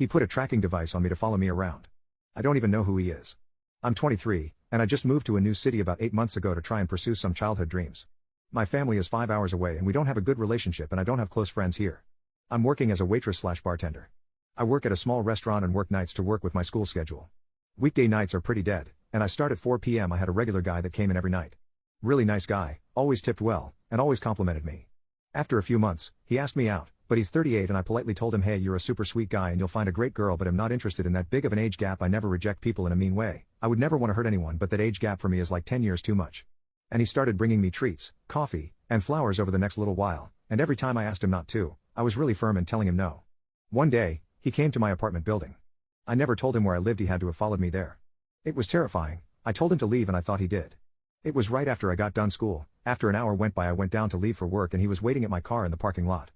He put a tracking device on me to follow me around. I don't even know who he is. I'm 23, and I just moved to a new city about 8 months ago to try and pursue some childhood dreams. My family is 5 hours away and we don't have a good relationship and I don't have close friends here. I'm working as a waitress/bartender. I work at a small restaurant and work nights to work with my school schedule. Weekday nights are pretty dead, and I start at 4 p.m. I had a regular guy that came in every night. Really nice guy, always tipped well, and always complimented me. After a few months, he asked me out, but he's 38 and I politely told him, hey, you're a super sweet guy and you'll find a great girl, but I'm not interested in that big of an age gap. I never reject people in a mean way. I would never want to hurt anyone, but that age gap for me is like 10 years too much. And he started bringing me treats, coffee, and flowers over the next little while, and every time I asked him not to, I was really firm in telling him no. One day, he came to my apartment building. I never told him where I lived. He had to have followed me there. It was terrifying. I told him to leave and I thought he did. It was right after I got done school. After an hour went by, I went down to leave for work and he was waiting at my car in the parking lot.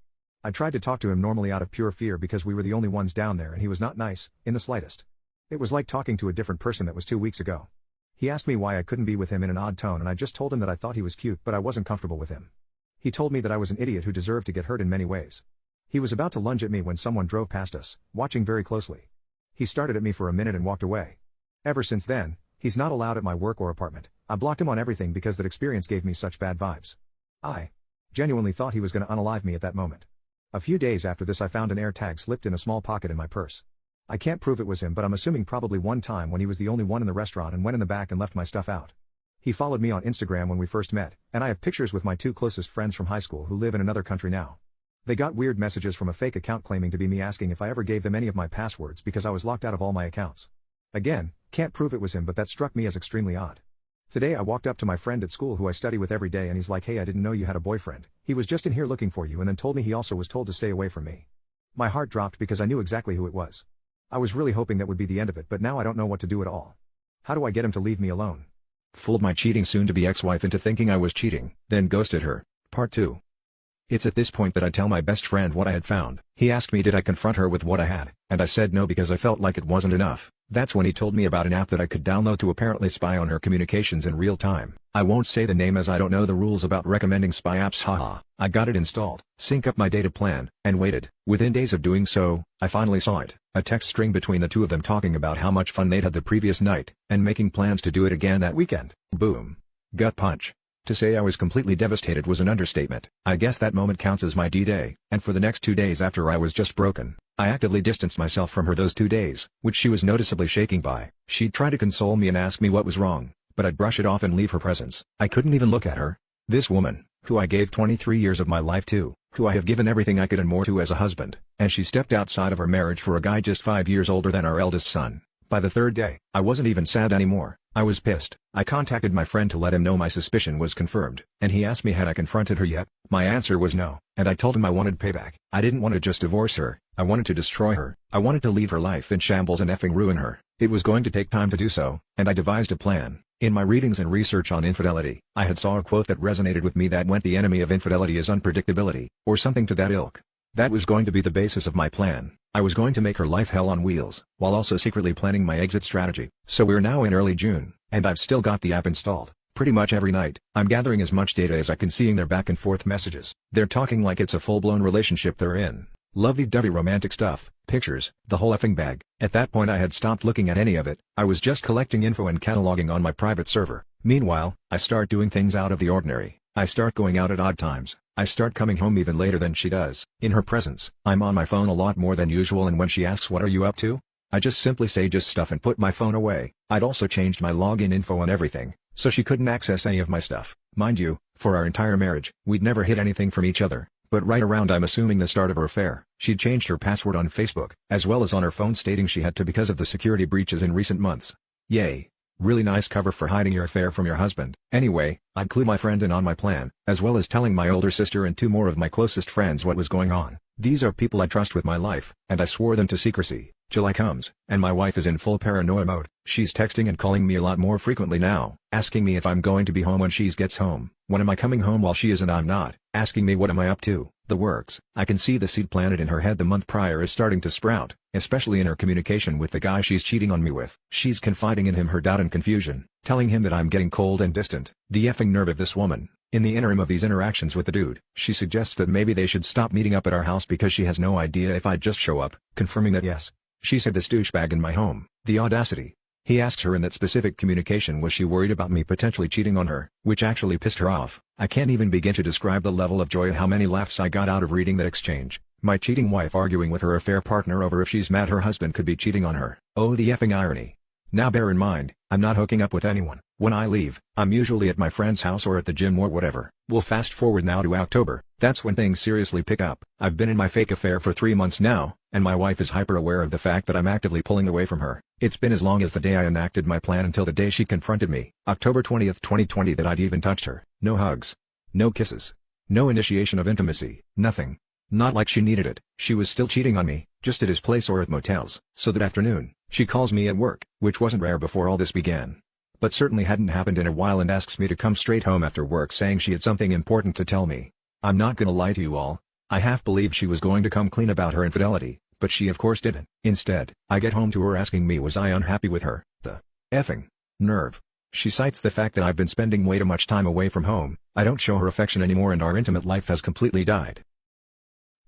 I tried to talk to him normally out of pure fear because we were the only ones down there and he was not nice, in the slightest. It was like talking to a different person that was 2 weeks ago. He asked me why I couldn't be with him in an odd tone and I just told him that I thought he was cute but I wasn't comfortable with him. He told me that I was an idiot who deserved to get hurt in many ways. He was about to lunge at me when someone drove past us, watching very closely. He started at me for a minute and walked away. Ever since then, he's not allowed at my work or apartment. I blocked him on everything because that experience gave me such bad vibes. I genuinely thought he was going to unalive me at that moment. A few days after this I found an AirTag slipped in a small pocket in my purse. I can't prove it was him but I'm assuming probably one time when he was the only one in the restaurant and went in the back and left my stuff out. He followed me on Instagram when we first met, and I have pictures with my 2 closest friends from high school who live in another country now. They got weird messages from a fake account claiming to be me asking if I ever gave them any of my passwords because I was locked out of all my accounts. Again, can't prove it was him but that struck me as extremely odd. Today I walked up to my friend at school who I study with every day and he's like, hey, I didn't know you had a boyfriend. He was just in here looking for you and then told me he also was told to stay away from me. My heart dropped because I knew exactly who it was. I was really hoping that would be the end of it but now I don't know what to do at all. How do I get him to leave me alone? Fooled my cheating soon-to-be ex-wife into thinking I was cheating, then ghosted her. Part 2. It's at this point that I tell my best friend what I had found. He asked me did I confront her with what I had, and I said no because I felt like it wasn't enough. That's when he told me about an app that I could download to apparently spy on her communications in real time. I won't say the name as I don't know the rules about recommending spy apps, haha. I got it installed, sync up my data plan, and waited. Within days of doing so, I finally saw it. A text string between the two of them talking about how much fun they'd had the previous night, and making plans to do it again that weekend. Boom. Gut punch. To say I was completely devastated was an understatement. I guess that moment counts as my D-Day, and for the next 2 days after I was just broken. I actively distanced myself from her those 2 days, which she was noticeably shaking by. She'd try to console me and ask me what was wrong, but I'd brush it off and leave her presence. I couldn't even look at her. This woman, who I gave 23 years of my life to, who I have given everything I could and more to as a husband, and she stepped outside of her marriage for a guy just 5 years older than our eldest son. By the 3rd day, I wasn't even sad anymore. I was pissed. I contacted my friend to let him know my suspicion was confirmed, and he asked me had I confronted her yet. My answer was no, and I told him I wanted payback. I didn't want to just divorce her, I wanted to destroy her. I wanted to leave her life in shambles and effing ruin her. It was going to take time to do so, and I devised a plan. In my readings and research on infidelity, I had saw a quote that resonated with me that went the enemy of infidelity is unpredictability, or something to that ilk. That was going to be the basis of my plan. I was going to make her life hell on wheels, while also secretly planning my exit strategy. So we're now in early June, and I've still got the app installed. Pretty much every night, I'm gathering as much data as I can, seeing their back and forth messages. They're talking like it's a full-blown relationship they're in. Lovey-dovey romantic stuff, pictures, the whole effing bag. At that point I had stopped looking at any of it. I was just collecting info and cataloging on my private server. Meanwhile, I start doing things out of the ordinary. I start going out at odd times. I start coming home even later than she does. In her presence, I'm on my phone a lot more than usual, and when she asks what are you up to, I just simply say just stuff and put my phone away. I'd also changed my login info and everything, so she couldn't access any of my stuff. Mind you, for our entire marriage, we'd never hid anything from each other. But right around I'm assuming the start of our affair, she'd changed her password on Facebook, as well as on her phone, stating she had to because of the security breaches in recent months. Yay. Really nice cover for hiding your affair from your husband. Anyway, I'd clue my friend in on my plan, as well as telling my older sister and 2 more of my closest friends what was going on. These are people I trust with my life, and I swore them to secrecy. July comes, and my wife is in full paranoia mode. She's texting and calling me a lot more frequently now, asking me if I'm going to be home when she gets home. When am I coming home while she is and I'm not? Asking me what am I up to? The works. I can see the seed planted in her head the month prior is starting to sprout, especially in her communication with the guy she's cheating on me with. She's confiding in him her doubt and confusion, telling him that I'm getting cold and distant. The effing nerve of this woman. In the interim of these interactions with the dude, she suggests that maybe they should stop meeting up at our house because she has no idea if I'd just show up, confirming that yes, She said this douchebag in my home, the audacity. He asks her in that specific communication was she worried about me potentially cheating on her, which actually pissed her off. I can't even begin to describe the level of joy and how many laughs I got out of reading that exchange. My cheating wife arguing with her affair partner over if she's mad her husband could be cheating on her. Oh, the effing irony. Now bear in mind, I'm not hooking up with anyone. When I leave, I'm usually at my friend's house or at the gym or whatever. We'll fast forward now to October. That's when things seriously pick up. I've been in my fake affair for 3 months now, and my wife is hyper aware of the fact that I'm actively pulling away from her. It's been as long as the day I enacted my plan until the day she confronted me, October 20th, 2020, that I'd even touched her. No hugs. No kisses. No initiation of intimacy. Nothing. Not like she needed it. She was still cheating on me, just at his place or at motels. So that afternoon, she calls me at work, which wasn't rare before all this began, but certainly hadn't happened in a while, and asks me to come straight home after work, saying she had something important to tell me. I'm not gonna lie to you all, I half believed she was going to come clean about her infidelity, but she of course didn't. Instead, I get home to her asking me was I unhappy with her. The effing nerve. She cites the fact that I've been spending way too much time away from home, I don't show her affection anymore, and our intimate life has completely died.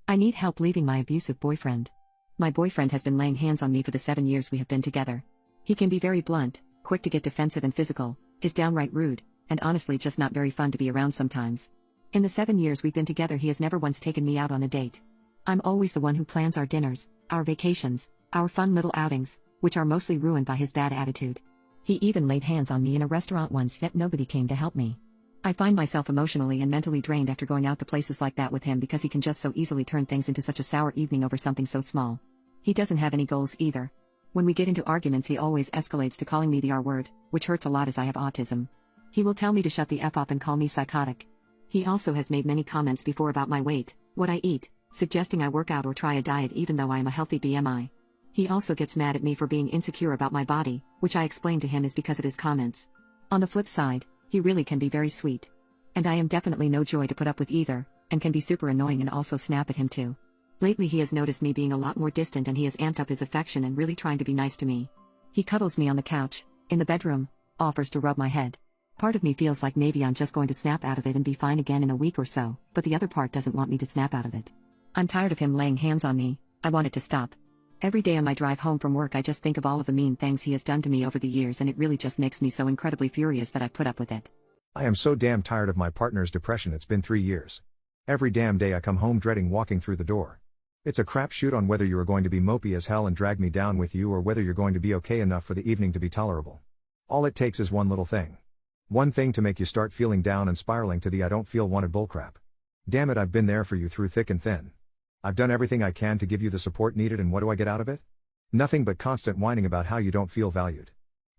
I need help leaving my abusive boyfriend. My boyfriend has been laying hands on me for the 7 years we have been together. He can be very blunt, quick to get defensive and physical, is downright rude, and honestly just not very fun to be around sometimes. In the 7 years we've been together, he has never once taken me out on a date. I'm always the one who plans our dinners, our vacations, our fun little outings, which are mostly ruined by his bad attitude. He even laid hands on me in a restaurant once, yet nobody came to help me. I find myself emotionally and mentally drained after going out to places like that with him, because he can just so easily turn things into such a sour evening over something so small. He doesn't have any goals either. When we get into arguments, he always escalates to calling me the R word, which hurts a lot as I have autism. He will tell me to shut the F up and call me psychotic. He also has made many comments before about my weight, what I eat, suggesting I work out or try a diet even though I am a healthy BMI. He also gets mad at me for being insecure about my body, which I explain to him is because of his comments. On the flip side, he really can be very sweet. And I am definitely no joy to put up with either, and can be super annoying and also snap at him too. Lately he has noticed me being a lot more distant, and he has amped up his affection and really trying to be nice to me. He cuddles me on the couch, in the bedroom, offers to rub my head. Part of me feels like maybe I'm just going to snap out of it and be fine again in a week or so, but the other part doesn't want me to snap out of it. I'm tired of him laying hands on me, I want it to stop. Every day on my drive home from work I just think of all of the mean things he has done to me over the years, and it really just makes me so incredibly furious that I put up with it. I am so damn tired of my partner's depression. It's been 3 years. Every damn day I come home dreading walking through the door. It's a crapshoot on whether you are going to be mopey as hell and drag me down with you, or whether you're going to be okay enough for the evening to be tolerable. All it takes is one little thing. One thing to make you start feeling down and spiraling to the I don't feel wanted bullcrap. Damn it, I've been there for you through thick and thin. I've done everything I can to give you the support needed, and what do I get out of it? Nothing but constant whining about how you don't feel valued.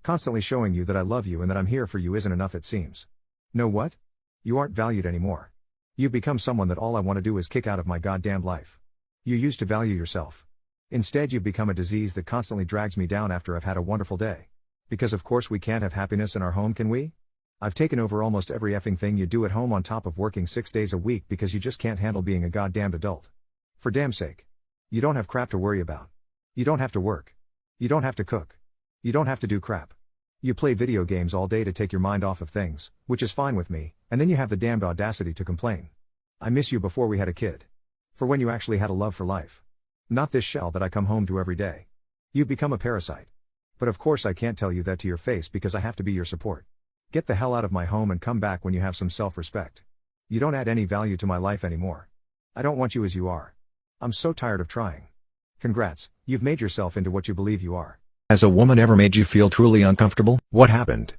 Constantly showing you that I love you and that I'm here for you isn't enough, it seems. Know what? You aren't valued anymore. You've become someone that all I want to do is kick out of my goddamn life. You used to value yourself. Instead you've become a disease that constantly drags me down after I've had a wonderful day. Because of course we can't have happiness in our home, can we? I've taken over almost every effing thing you do at home on top of working 6 days a week because you just can't handle being a goddamned adult. For damn sake. You don't have crap to worry about. You don't have to work. You don't have to cook. You don't have to do crap. You play video games all day to take your mind off of things, which is fine with me, and then you have the damned audacity to complain. I miss you before we had a kid. For when you actually had a love for life. Not this shell that I come home to every day. You've become a parasite. But of course I can't tell you that to your face because I have to be your support. Get the hell out of my home and come back when you have some self-respect. You don't add any value to my life anymore. I don't want you as you are. I'm so tired of trying. Congrats, you've made yourself into what you believe you are. Has a woman ever made you feel truly uncomfortable? What happened?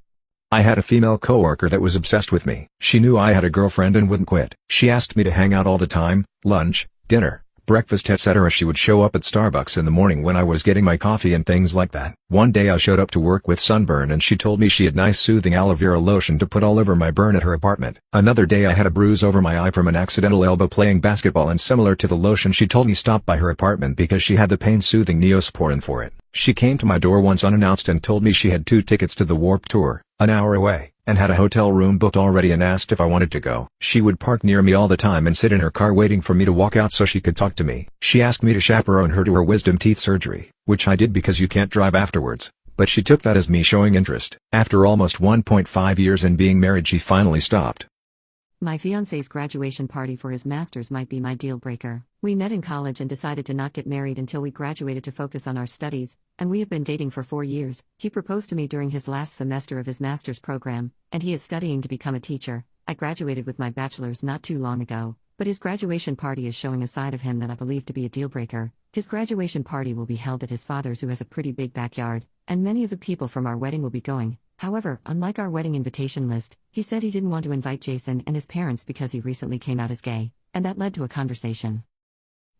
I had a female coworker that was obsessed with me. She knew I had a girlfriend and wouldn't quit. She asked me to hang out all the time, lunch, dinner, breakfast, etc. She would show up at Starbucks in the morning when I was getting my coffee and things like that. One day I showed up to work with sunburn and she told me she had nice soothing aloe vera lotion to put all over my burn at her apartment. Another day I had a bruise over my eye from an accidental elbow playing basketball, and similar to the lotion she told me stop by her apartment because she had the pain soothing Neosporin for it. She came to my door once unannounced and told me she had 2 tickets to the Warped Tour, an hour away, and had a hotel room booked already, and asked if I wanted to go. She would park near me all the time and sit in her car waiting for me to walk out so she could talk to me. She asked me to chaperone her to her wisdom teeth surgery, which I did because you can't drive afterwards, but she took that as me showing interest. After almost 1.5 years and being married, she finally stopped. My fiancé's graduation party for his master's might be my deal breaker. We met in college and decided to not get married until we graduated to focus on our studies, and we have been dating for 4 years. He proposed to me during his last semester of his master's program, and he is studying to become a teacher. I graduated with my bachelor's not too long ago, but his graduation party is showing a side of him that I believe to be a deal breaker. His graduation party will be held at his father's, who has a pretty big backyard, and many of the people from our wedding will be going. However, unlike our wedding invitation list, he said he didn't want to invite Jason and his parents because he recently came out as gay, and that led to a conversation.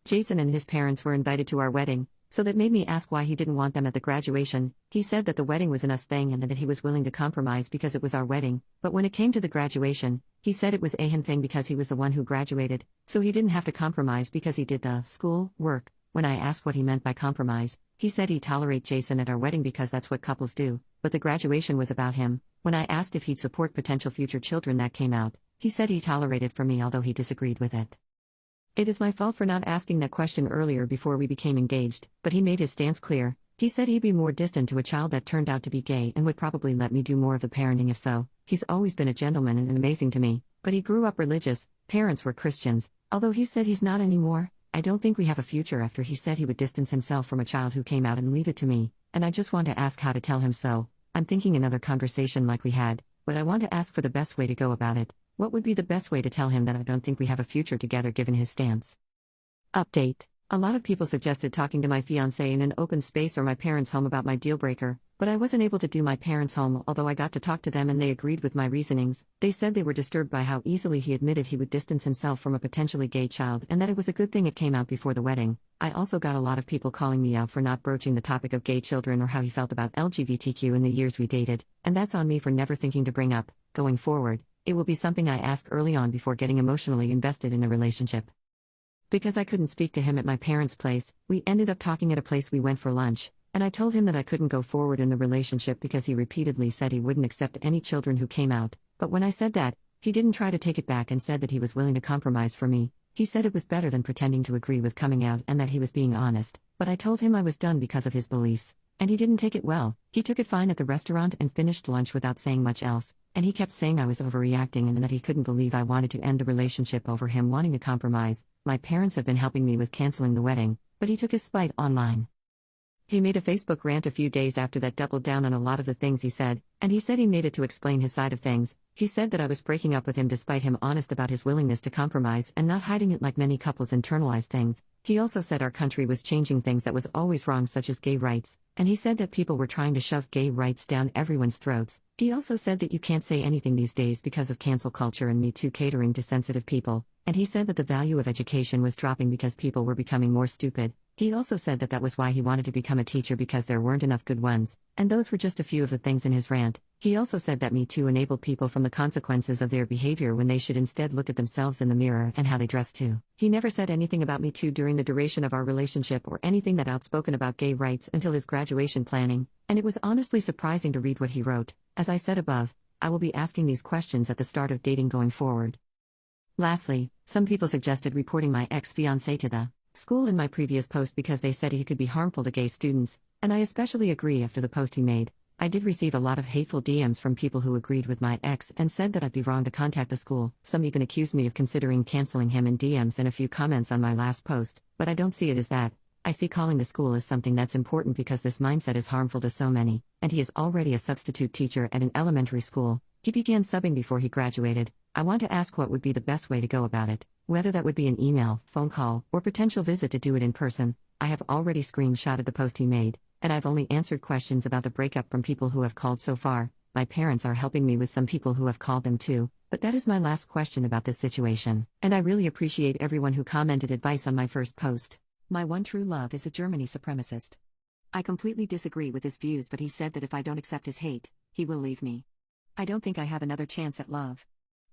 Jason and his parents were invited to our wedding, so that made me ask why he didn't want them at the graduation. He said that the wedding was an us thing and that he was willing to compromise because it was our wedding, but when it came to the graduation, he said it was a him thing because he was the one who graduated, so he didn't have to compromise because he did the school work. When I asked what he meant by compromise, he said he'd tolerate Jason at our wedding because that's what couples do, but the graduation was about him. When I asked if he'd support potential future children that came out, he said he tolerated for me, although he disagreed with it. It is my fault for not asking that question earlier before we became engaged, but he made his stance clear. He said he'd be more distant to a child that turned out to be gay and would probably let me do more of the parenting if so. He's always been a gentleman and amazing to me, but he grew up religious, parents were Christians, although he said he's not anymore. I don't think we have a future after he said he would distance himself from a child who came out and leave it to me, and I just want to ask how to tell him so. I'm thinking another conversation like we had, but I want to ask for the best way to go about it. What would be the best way to tell him that I don't think we have a future together given his stance? Update. A lot of people suggested talking to my fiancé in an open space or my parents' home about my deal breaker, but I wasn't able to do my parents' home, although I got to talk to them and they agreed with my reasonings. They said they were disturbed by how easily he admitted he would distance himself from a potentially gay child and that it was a good thing it came out before the wedding. I also got a lot of people calling me out for not broaching the topic of gay children or how he felt about LGBTQ in the years we dated, and that's on me for never thinking to bring up. Going forward, it will be something I ask early on before getting emotionally invested in a relationship. Because I couldn't speak to him at my parents' place, we ended up talking at a place we went for lunch, and I told him that I couldn't go forward in the relationship because he repeatedly said he wouldn't accept any children who came out, but when I said that, he didn't try to take it back and said that he was willing to compromise for me. He said it was better than pretending to agree with coming out and that he was being honest, but I told him I was done because of his beliefs, and he didn't take it well. He took it fine at the restaurant and finished lunch without saying much else, and he kept saying I was overreacting and that he couldn't believe I wanted to end the relationship over him wanting to compromise. My parents have been helping me with canceling the wedding, but he took his spite online. He made a Facebook rant a few days after that, doubled down on a lot of the things he said, and he said he made it to explain his side of things. He said that I was breaking up with him despite him honest about his willingness to compromise and not hiding it like many couples internalize things. He also said our country was changing things that was always wrong, such as gay rights, and he said that people were trying to shove gay rights down everyone's throats. He also said that you can't say anything these days because of cancel culture and Me Too catering to sensitive people, and he said that the value of education was dropping because people were becoming more stupid. He also said that that was why he wanted to become a teacher because there weren't enough good ones, and those were just a few of the things in his rant. He also said that Me Too enabled people from the consequences of their behavior when they should instead look at themselves in the mirror and how they dress too. He never said anything about Me Too during the duration of our relationship or anything that outspoken about gay rights until his graduation planning, and it was honestly surprising to read what he wrote. As I said above, I will be asking these questions at the start of dating going forward. Lastly, some people suggested reporting my ex-fiancé to the school in my previous post because they said he could be harmful to gay students, and I especially agree after the post he made. I did receive a lot of hateful DMs from people who agreed with my ex and said that I'd be wrong to contact the school. Some even accused me of considering canceling him in DMs and a few comments on my last post, but I don't see it as that. I see calling the school as something that's important because this mindset is harmful to so many, and he is already a substitute teacher at an elementary school. He began subbing before he graduated. I want to ask what would be the best way to go about it, whether that would be an email, phone call, or potential visit to do it in person. I have already screenshotted the post he made, and I've only answered questions about the breakup from people who have called so far. My parents are helping me with some people who have called them too, but that is my last question about this situation, and I really appreciate everyone who commented advice on my first post. My one true love is a Germany supremacist. I completely disagree with his views, but he said that if I don't accept his hate, he will leave me. I don't think I have another chance at love.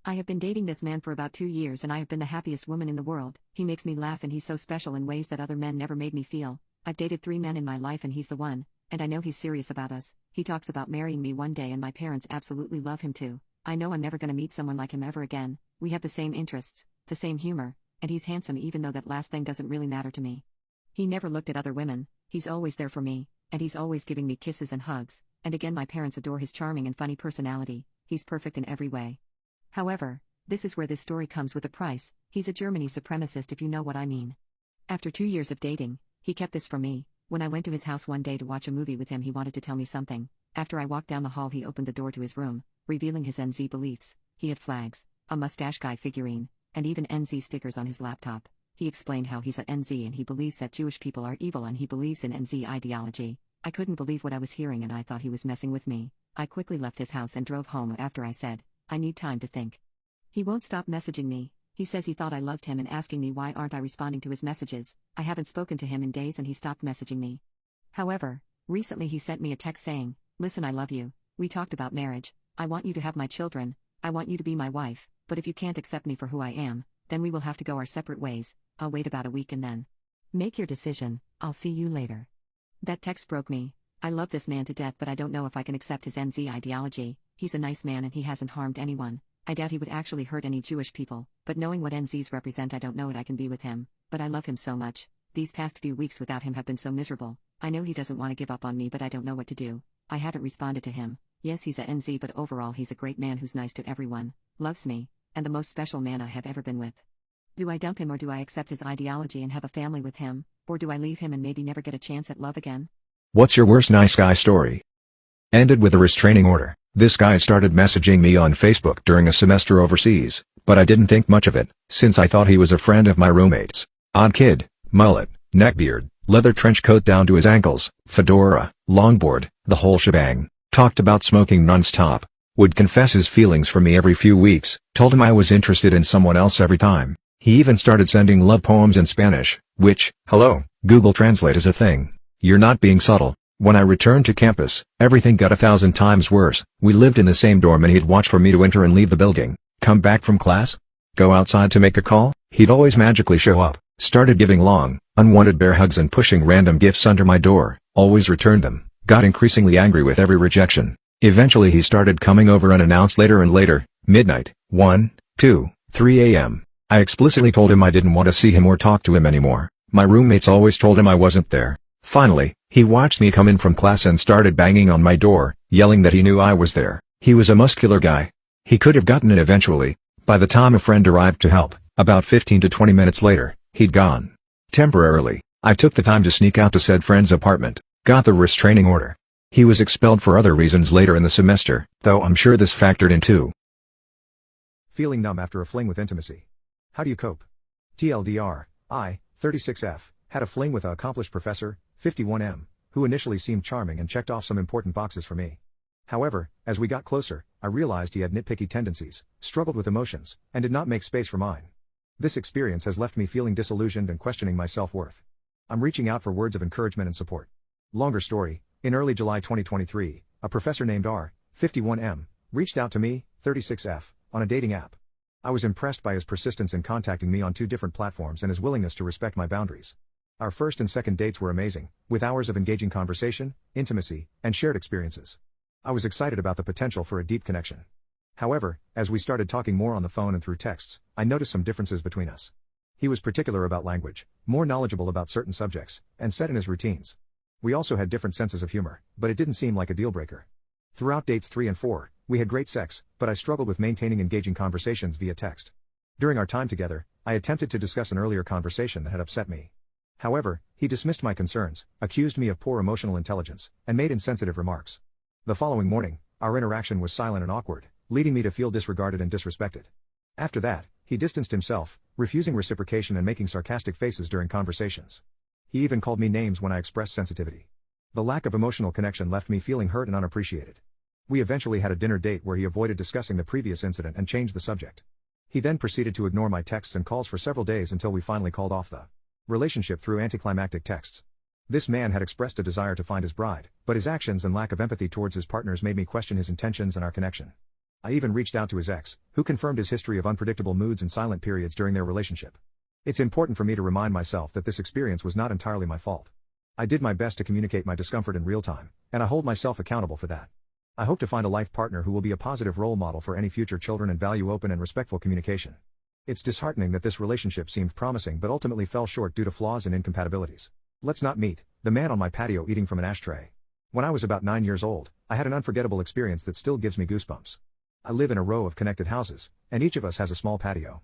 I have been dating this man for about 2 years and I have been the happiest woman in the world. He makes me laugh and he's so special in ways that other men never made me feel. I've dated 3 men in my life and he's the one, and I know he's serious about us. He talks about marrying me one day and my parents absolutely love him too. I know I'm never gonna meet someone like him ever again. We have the same interests, the same humor, and he's handsome even though that last thing doesn't really matter to me. He never looked at other women, he's always there for me, and he's always giving me kisses and hugs, and again my parents adore his charming and funny personality. He's perfect in every way. However, This is where this story comes with a price. He's a Germany supremacist, if you know what I mean. After 2 years of dating, he kept this from me. When I went to his house one day to watch a movie with him, he wanted to tell me something. After I walked down the hall, he opened the door to his room, revealing his NZ beliefs. He had flags, a mustache guy figurine, and even NZ stickers on his laptop. He explained how he's a NZ and he believes that Jewish people are evil and he believes in NZ ideology. I couldn't believe what I was hearing and I thought he was messing with me. I quickly left his house and drove home after I said, I need time to think. He won't stop messaging me. He says he thought I loved him and asking me why aren't I responding to his messages. I haven't spoken to him in days and he stopped messaging me. However, recently he sent me a text saying, listen, I love you. We talked about marriage. I want you to have my children. I want you to be my wife, but if you can't accept me for who I am, then we will have to go our separate ways. I'll wait about a week and then make your decision. I'll see you later. That text broke me. I love this man to death, but I don't know if I can accept his NZ ideology. He's a nice man and he hasn't harmed anyone. I doubt he would actually hurt any Jewish people, but knowing what NZs represent, I don't know it. I can be with him, but I love him so much. These past few weeks without him have been so miserable. I know he doesn't want to give up on me, but I don't know what to do. I haven't responded to him. Yes, he's a NZ, but overall he's a great man who's nice to everyone, loves me, and the most special man I have ever been with. Do I dump him or do I accept his ideology and have a family with him, or do I leave him and maybe never get a chance at love again? What's your worst nice guy story? Ended with a restraining order. This guy started messaging me on Facebook during a semester overseas, but I didn't think much of it, since I thought he was a friend of my roommate's. Odd kid, mullet, neckbeard, leather trench coat down to his ankles, fedora, longboard, the whole shebang. Talked about smoking non-stop. Would confess his feelings for me every few weeks, told him I was interested in someone else every time. He even started sending love poems in Spanish, which, hello, Google Translate is a thing. You're not being subtle. When I returned to campus, everything got 1,000 times worse. We lived in the same dorm and he'd watch for me to enter and leave the building. Come back from class? Go outside to make a call? He'd always magically show up. Started giving long, unwanted bear hugs and pushing random gifts under my door. Always returned them. Got increasingly angry with every rejection. Eventually he started coming over unannounced later and later, midnight, 1, 2, 3 a.m. I explicitly told him I didn't want to see him or talk to him anymore. My roommates always told him I wasn't there. Finally, he watched me come in from class and started banging on my door, yelling that he knew I was there. He was a muscular guy. He could have gotten it eventually. By the time a friend arrived to help, about 15 to 20 minutes later, he'd gone. Temporarily, I took the time to sneak out to said friend's apartment, got the restraining order. He was expelled for other reasons later in the semester, though I'm sure this factored in too. Feeling numb after a fling with intimacy. How do you cope? TLDR, I, 36F, had a fling with an accomplished professor, 51M, who initially seemed charming and checked off some important boxes for me. However, as we got closer, I realized he had nitpicky tendencies, struggled with emotions, and did not make space for mine. This experience has left me feeling disillusioned and questioning my self-worth. I'm reaching out for words of encouragement and support. Longer story, in early July 2023, a professor named R, 51M, reached out to me, 36F, on a dating app. I was impressed by his persistence in contacting me on 2 different platforms and his willingness to respect my boundaries. Our first and second dates were amazing, with hours of engaging conversation, intimacy, and shared experiences. I was excited about the potential for a deep connection. However, as we started talking more on the phone and through texts, I noticed some differences between us. He was particular about language, more knowledgeable about certain subjects, and set in his routines. We also had different senses of humor, but it didn't seem like a deal breaker. Throughout dates 3 and 4, we had great sex, but I struggled with maintaining engaging conversations via text. During our time together, I attempted to discuss an earlier conversation that had upset me. However, he dismissed my concerns, accused me of poor emotional intelligence, and made insensitive remarks. The following morning, our interaction was silent and awkward, leading me to feel disregarded and disrespected. After that, he distanced himself, refusing reciprocation and making sarcastic faces during conversations. He even called me names when I expressed sensitivity. The lack of emotional connection left me feeling hurt and unappreciated. We eventually had a dinner date where he avoided discussing the previous incident and changed the subject. He then proceeded to ignore my texts and calls for several days until we finally called off the relationship through anticlimactic texts. This man had expressed a desire to find his bride, but his actions and lack of empathy towards his partners made me question his intentions and our connection. I even reached out to his ex, who confirmed his history of unpredictable moods and silent periods during their relationship. It's important for me to remind myself that this experience was not entirely my fault. I did my best to communicate my discomfort in real time, and I hold myself accountable for that. I hope to find a life partner who will be a positive role model for any future children and value open and respectful communication. It's disheartening that this relationship seemed promising but ultimately fell short due to flaws and incompatibilities. Let's not meet. The man on my patio eating from an ashtray. When I was about 9 years old, I had an unforgettable experience that still gives me goosebumps. I live in a row of connected houses, and each of us has a small patio.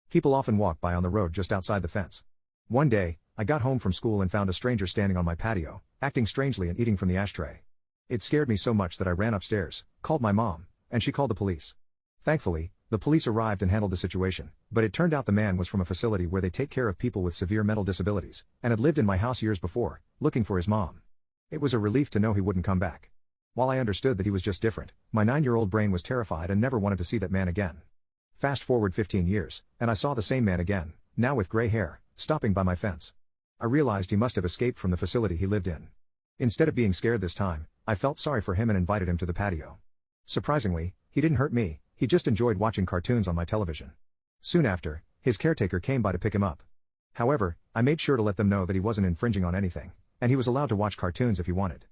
People often walk by on the road just outside the fence. One day, I got home from school and found a stranger standing on my patio, acting strangely and eating from the ashtray. It scared me so much that I ran upstairs, called my mom, and she called the police. Thankfully, the police arrived and handled the situation, but it turned out the man was from a facility where they take care of people with severe mental disabilities, and had lived in my house years before, looking for his mom. It was a relief to know he wouldn't come back. While I understood that he was just different, my 9-year-old brain was terrified and never wanted to see that man again. Fast forward 15 years, and I saw the same man again, now with gray hair, stopping by my fence. I realized he must have escaped from the facility he lived in. Instead of being scared this time, I felt sorry for him and invited him to the patio. Surprisingly, he didn't hurt me, he just enjoyed watching cartoons on my television. Soon after, his caretaker came by to pick him up. However, I made sure to let them know that he wasn't infringing on anything, and he was allowed to watch cartoons if he wanted.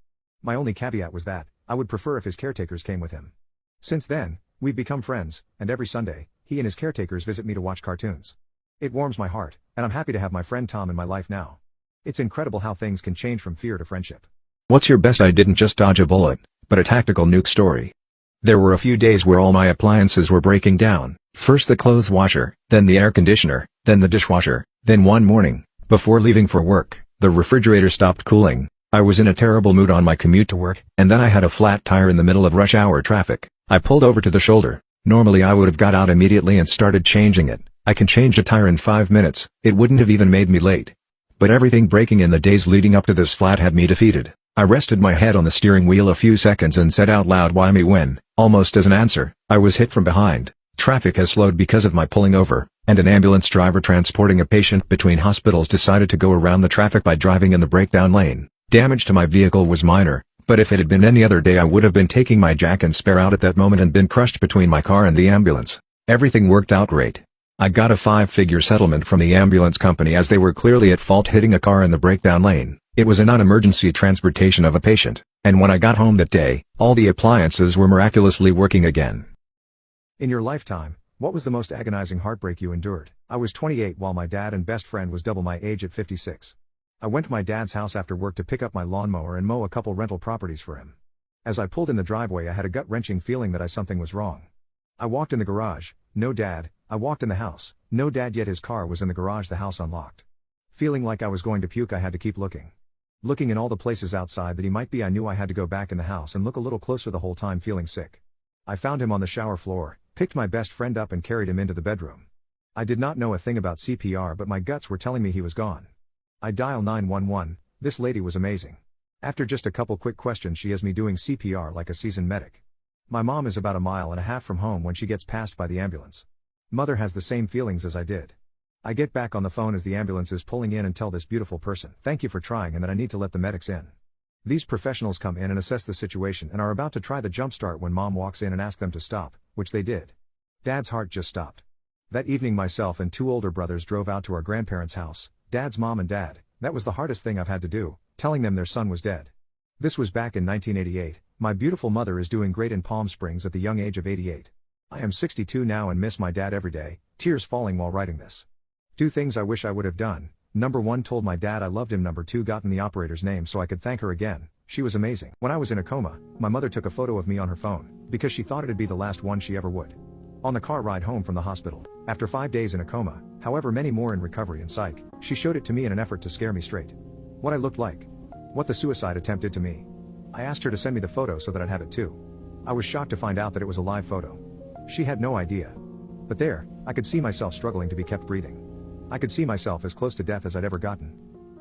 My only caveat was that, I would prefer if his caretakers came with him. Since then, we've become friends, and every Sunday, he and his caretakers visit me to watch cartoons. It warms my heart, and I'm happy to have my friend Tom in my life now. It's incredible how things can change from fear to friendship. What's your best I didn't just dodge a bullet, but a tactical nuke story? There were a few days where all my appliances were breaking down, first the clothes washer, then the air conditioner, then the dishwasher, then one morning, before leaving for work, the refrigerator stopped cooling. I was in a terrible mood on my commute to work, and then I had a flat tire in the middle of rush hour traffic. I pulled over to the shoulder. Normally I would have got out immediately and started changing it. I can change a tire in 5 minutes, it wouldn't have even made me late. But everything breaking in the days leading up to this flat had me defeated. I rested my head on the steering wheel a few seconds and said out loud why me when, almost as an answer, I was hit from behind. Traffic has slowed because of my pulling over, and an ambulance driver transporting a patient between hospitals decided to go around the traffic by driving in the breakdown lane. Damage to my vehicle was minor, but if it had been any other day I would have been taking my jack and spare out at that moment and been crushed between my car and the ambulance. Everything worked out great. I got a 5-figure settlement from the ambulance company as they were clearly at fault hitting a car in the breakdown lane. It was a non-emergency transportation of a patient, and when I got home that day, all the appliances were miraculously working again. In your lifetime, what was the most agonizing heartbreak you endured? I was 28 while my dad and best friend was double my age at 56. I went to my dad's house after work to pick up my lawnmower and mow a couple rental properties for him. As I pulled in the driveway I had a gut-wrenching feeling that something was wrong. I walked in the garage, no dad. I walked in the house, no dad, yet his car was in the garage, the house unlocked. Feeling like I was going to puke, I had to keep looking. Looking in all the places outside that he might be, I knew I had to go back in the house and look a little closer, the whole time feeling sick. I found him on the shower floor, picked my best friend up and carried him into the bedroom. I did not know a thing about CPR, but my guts were telling me he was gone. I dialed 911, this lady was amazing. After just a couple quick questions she has me doing CPR like a seasoned medic. My mom is about 1.5 miles from home when she gets passed by the ambulance. Mother has the same feelings as I did. I get back on the phone as the ambulance is pulling in and tell this beautiful person, thank you for trying and that I need to let the medics in. These professionals come in and assess the situation and are about to try the jump start when mom walks in and asks them to stop, which they did. Dad's heart just stopped. That evening myself and 2 older brothers drove out to our grandparents' house, Dad's mom and dad. That was the hardest thing I've had to do, telling them their son was dead. This was back in 1988, my beautiful mother is doing great in Palm Springs at the young age of 88. I am 62 now and miss my dad every day, tears falling while writing this. 2 things I wish I would have done. Number 1, told my dad I loved him. Number 2, gotten the operator's name so I could thank her again. She was amazing. When I was in a coma, my mother took a photo of me on her phone, because she thought it'd be the last one she ever would. On the car ride home from the hospital, after 5 days in a coma, however many more in recovery and psych, she showed it to me in an effort to scare me straight. What I looked like. What the suicide attempt did to me. I asked her to send me the photo so that I'd have it too. I was shocked to find out that it was a live photo. She had no idea. But there, I could see myself struggling to be kept breathing. I could see myself as close to death as I'd ever gotten.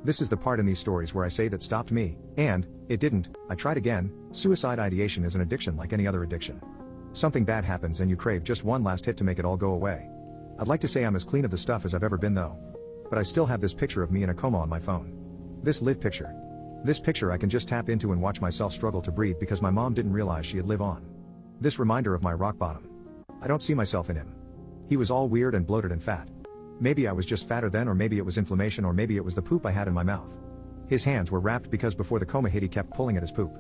This is the part in these stories where I say that stopped me, and, it didn't. I tried again. Suicide ideation is an addiction like any other addiction. Something bad happens and you crave just one last hit to make it all go away. I'd like to say I'm as clean of the stuff as I've ever been though. But I still have this picture of me in a coma on my phone. This live picture. This picture I can just tap into and watch myself struggle to breathe because my mom didn't realize she'd live on. This reminder of my rock bottom. I don't see myself in him. He was all weird and bloated and fat. Maybe I was just fatter then, or maybe it was inflammation, or maybe it was the poop I had in my mouth. His hands were wrapped because before the coma hit he kept pulling at his poop.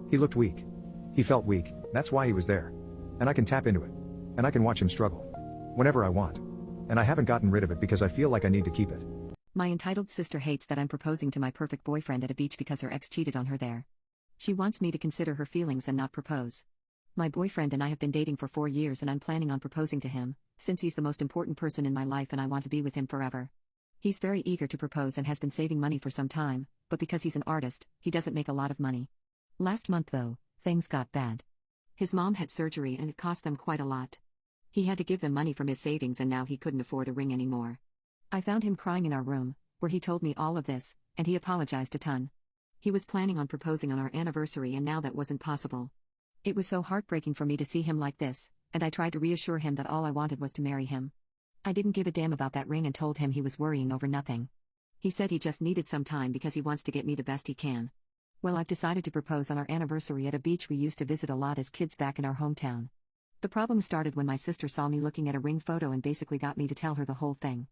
He looked weak. He felt weak, that's why he was there. And I can tap into it. And I can watch him struggle. Whenever I want. And I haven't gotten rid of it because I feel like I need to keep it. My entitled sister hates that I'm proposing to my perfect boyfriend at a beach because her ex cheated on her there. She wants me to consider her feelings and not propose. My boyfriend and I have been dating for 4 years and I'm planning on proposing to him, since he's the most important person in my life and I want to be with him forever. He's very eager to propose and has been saving money for some time, but because he's an artist, he doesn't make a lot of money. Last month though, things got bad. His mom had surgery and it cost them quite a lot. He had to give them money from his savings and now he couldn't afford a ring anymore. I found him crying in our room, where he told me all of this, and he apologized a ton. He was planning on proposing on our anniversary and now that wasn't possible. It was so heartbreaking for me to see him like this, and I tried to reassure him that all I wanted was to marry him. I didn't give a damn about that ring and told him he was worrying over nothing. He said he just needed some time because he wants to get me the best he can. Well, I've decided to propose on our anniversary at a beach we used to visit a lot as kids back in our hometown. The problem started when my sister saw me looking at a ring photo and basically got me to tell her the whole thing.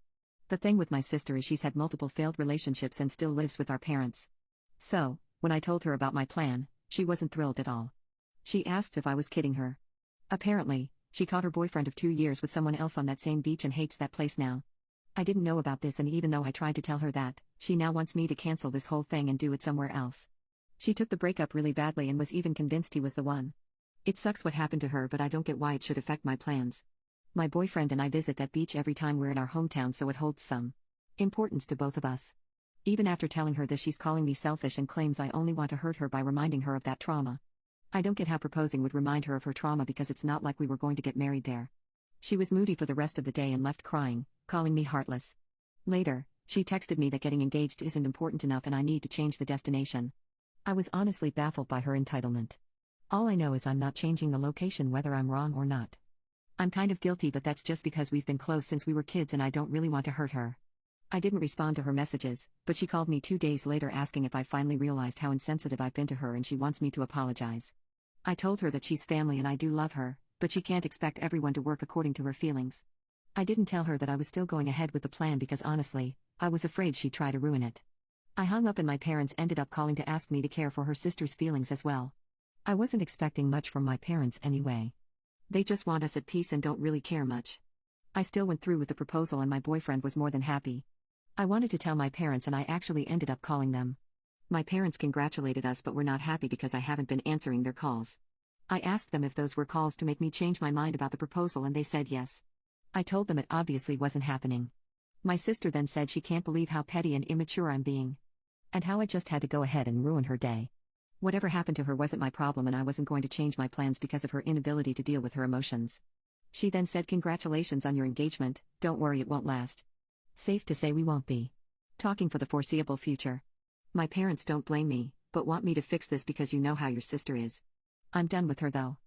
The thing with my sister is she's had multiple failed relationships and still lives with our parents. So, when I told her about my plan, she wasn't thrilled at all. She asked if I was kidding her. Apparently, she caught her boyfriend of 2 years with someone else on that same beach and hates that place now. I didn't know about this, and even though I tried to tell her that, she now wants me to cancel this whole thing and do it somewhere else. She took the breakup really badly and was even convinced he was the one. It sucks what happened to her, but I don't get why it should affect my plans. My boyfriend and I visit that beach every time we're in our hometown, so it holds some importance to both of us. Even after telling her this, she's calling me selfish and claims I only want to hurt her by reminding her of that trauma. I don't get how proposing would remind her of her trauma because it's not like we were going to get married there. She was moody for the rest of the day and left crying, calling me heartless. Later, she texted me that getting engaged isn't important enough and I need to change the destination. I was honestly baffled by her entitlement. All I know is I'm not changing the location whether I'm wrong or not. I'm kind of guilty, but that's just because we've been close since we were kids and I don't really want to hurt her. I didn't respond to her messages, but she called me 2 days later asking if I finally realized how insensitive I've been to her and she wants me to apologize. I told her that she's family and I do love her, but she can't expect everyone to work according to her feelings. I didn't tell her that I was still going ahead with the plan because honestly, I was afraid she'd try to ruin it. I hung up and my parents ended up calling to ask me to care for her sister's feelings as well. I wasn't expecting much from my parents anyway. They just want us at peace and don't really care much. I still went through with the proposal and my boyfriend was more than happy. I wanted to tell my parents and I actually ended up calling them. My parents congratulated us but were not happy because I haven't been answering their calls. I asked them if those were calls to make me change my mind about the proposal and they said yes. I told them it obviously wasn't happening. My sister then said she can't believe how petty and immature I'm being. And how I just had to go ahead and ruin her day. Whatever happened to her wasn't my problem and I wasn't going to change my plans because of her inability to deal with her emotions. She then said, "Congratulations on your engagement, don't worry, it won't last. Safe to say we won't be talking for the foreseeable future." My parents don't blame me, but want me to fix this because you know how your sister is. I'm done with her though.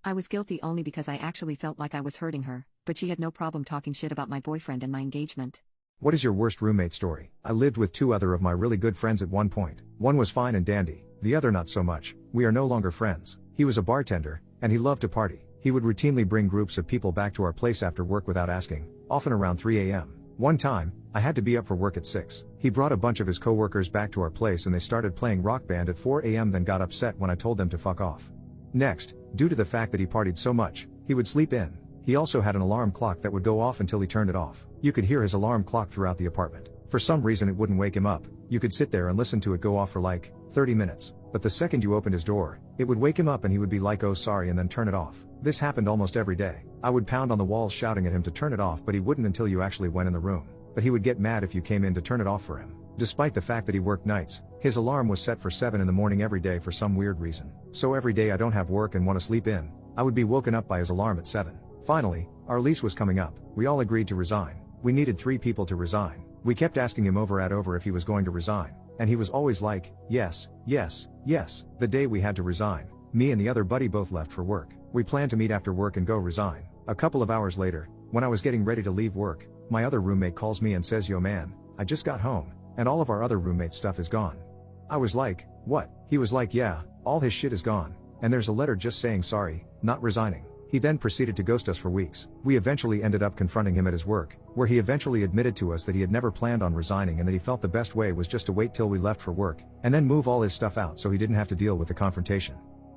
I was guilty only because I actually felt like I was hurting her, but she had no problem talking shit about my boyfriend and my engagement. What is your worst roommate story? I lived with 2 other of my really good friends at one point. One was fine and dandy, the other not so much. We are no longer friends. He was a bartender, and he loved to party. He would routinely bring groups of people back to our place after work without asking, often around 3 a.m. One time, I had to be up for work at 6. He brought a bunch of his coworkers back to our place and they started playing Rock Band at 4 a.m. then got upset when I told them to fuck off. Next, due to the fact that he partied so much, he would sleep in. He also had an alarm clock that would go off until he turned it off. You could hear his alarm clock throughout the apartment. For some reason it wouldn't wake him up. You could sit there and listen to it go off for like 30 minutes. But the second you opened his door, it would wake him up and he would be like, "Oh sorry," and then turn it off. This happened almost every day. I would pound on the walls shouting at him to turn it off, but he wouldn't until you actually went in the room. But he would get mad if you came in to turn it off for him. Despite the fact that he worked nights, his alarm was set for 7 in the morning every day for some weird reason. So every day I don't have work and want to sleep in, I would be woken up by his alarm at 7. Finally, our lease was coming up. We all agreed to resign. We needed 3 people to resign. We kept asking him over if he was going to resign. And he was always like, yes, yes, yes. The day we had to resign, me and the other buddy both left for work. We planned to meet after work and go resign. A couple of hours later, when I was getting ready to leave work, my other roommate calls me and says, "Yo man, I just got home, and all of our other roommate stuff is gone." I was like, "What?" He was like, "Yeah, all his shit is gone. And there's a letter just saying sorry, not resigning." He then proceeded to ghost us for weeks. We eventually ended up confronting him at his work, where he eventually admitted to us that he had never planned on resigning and that he felt the best way was just to wait till we left for work, and then move all his stuff out so he didn't have to deal with the confrontation.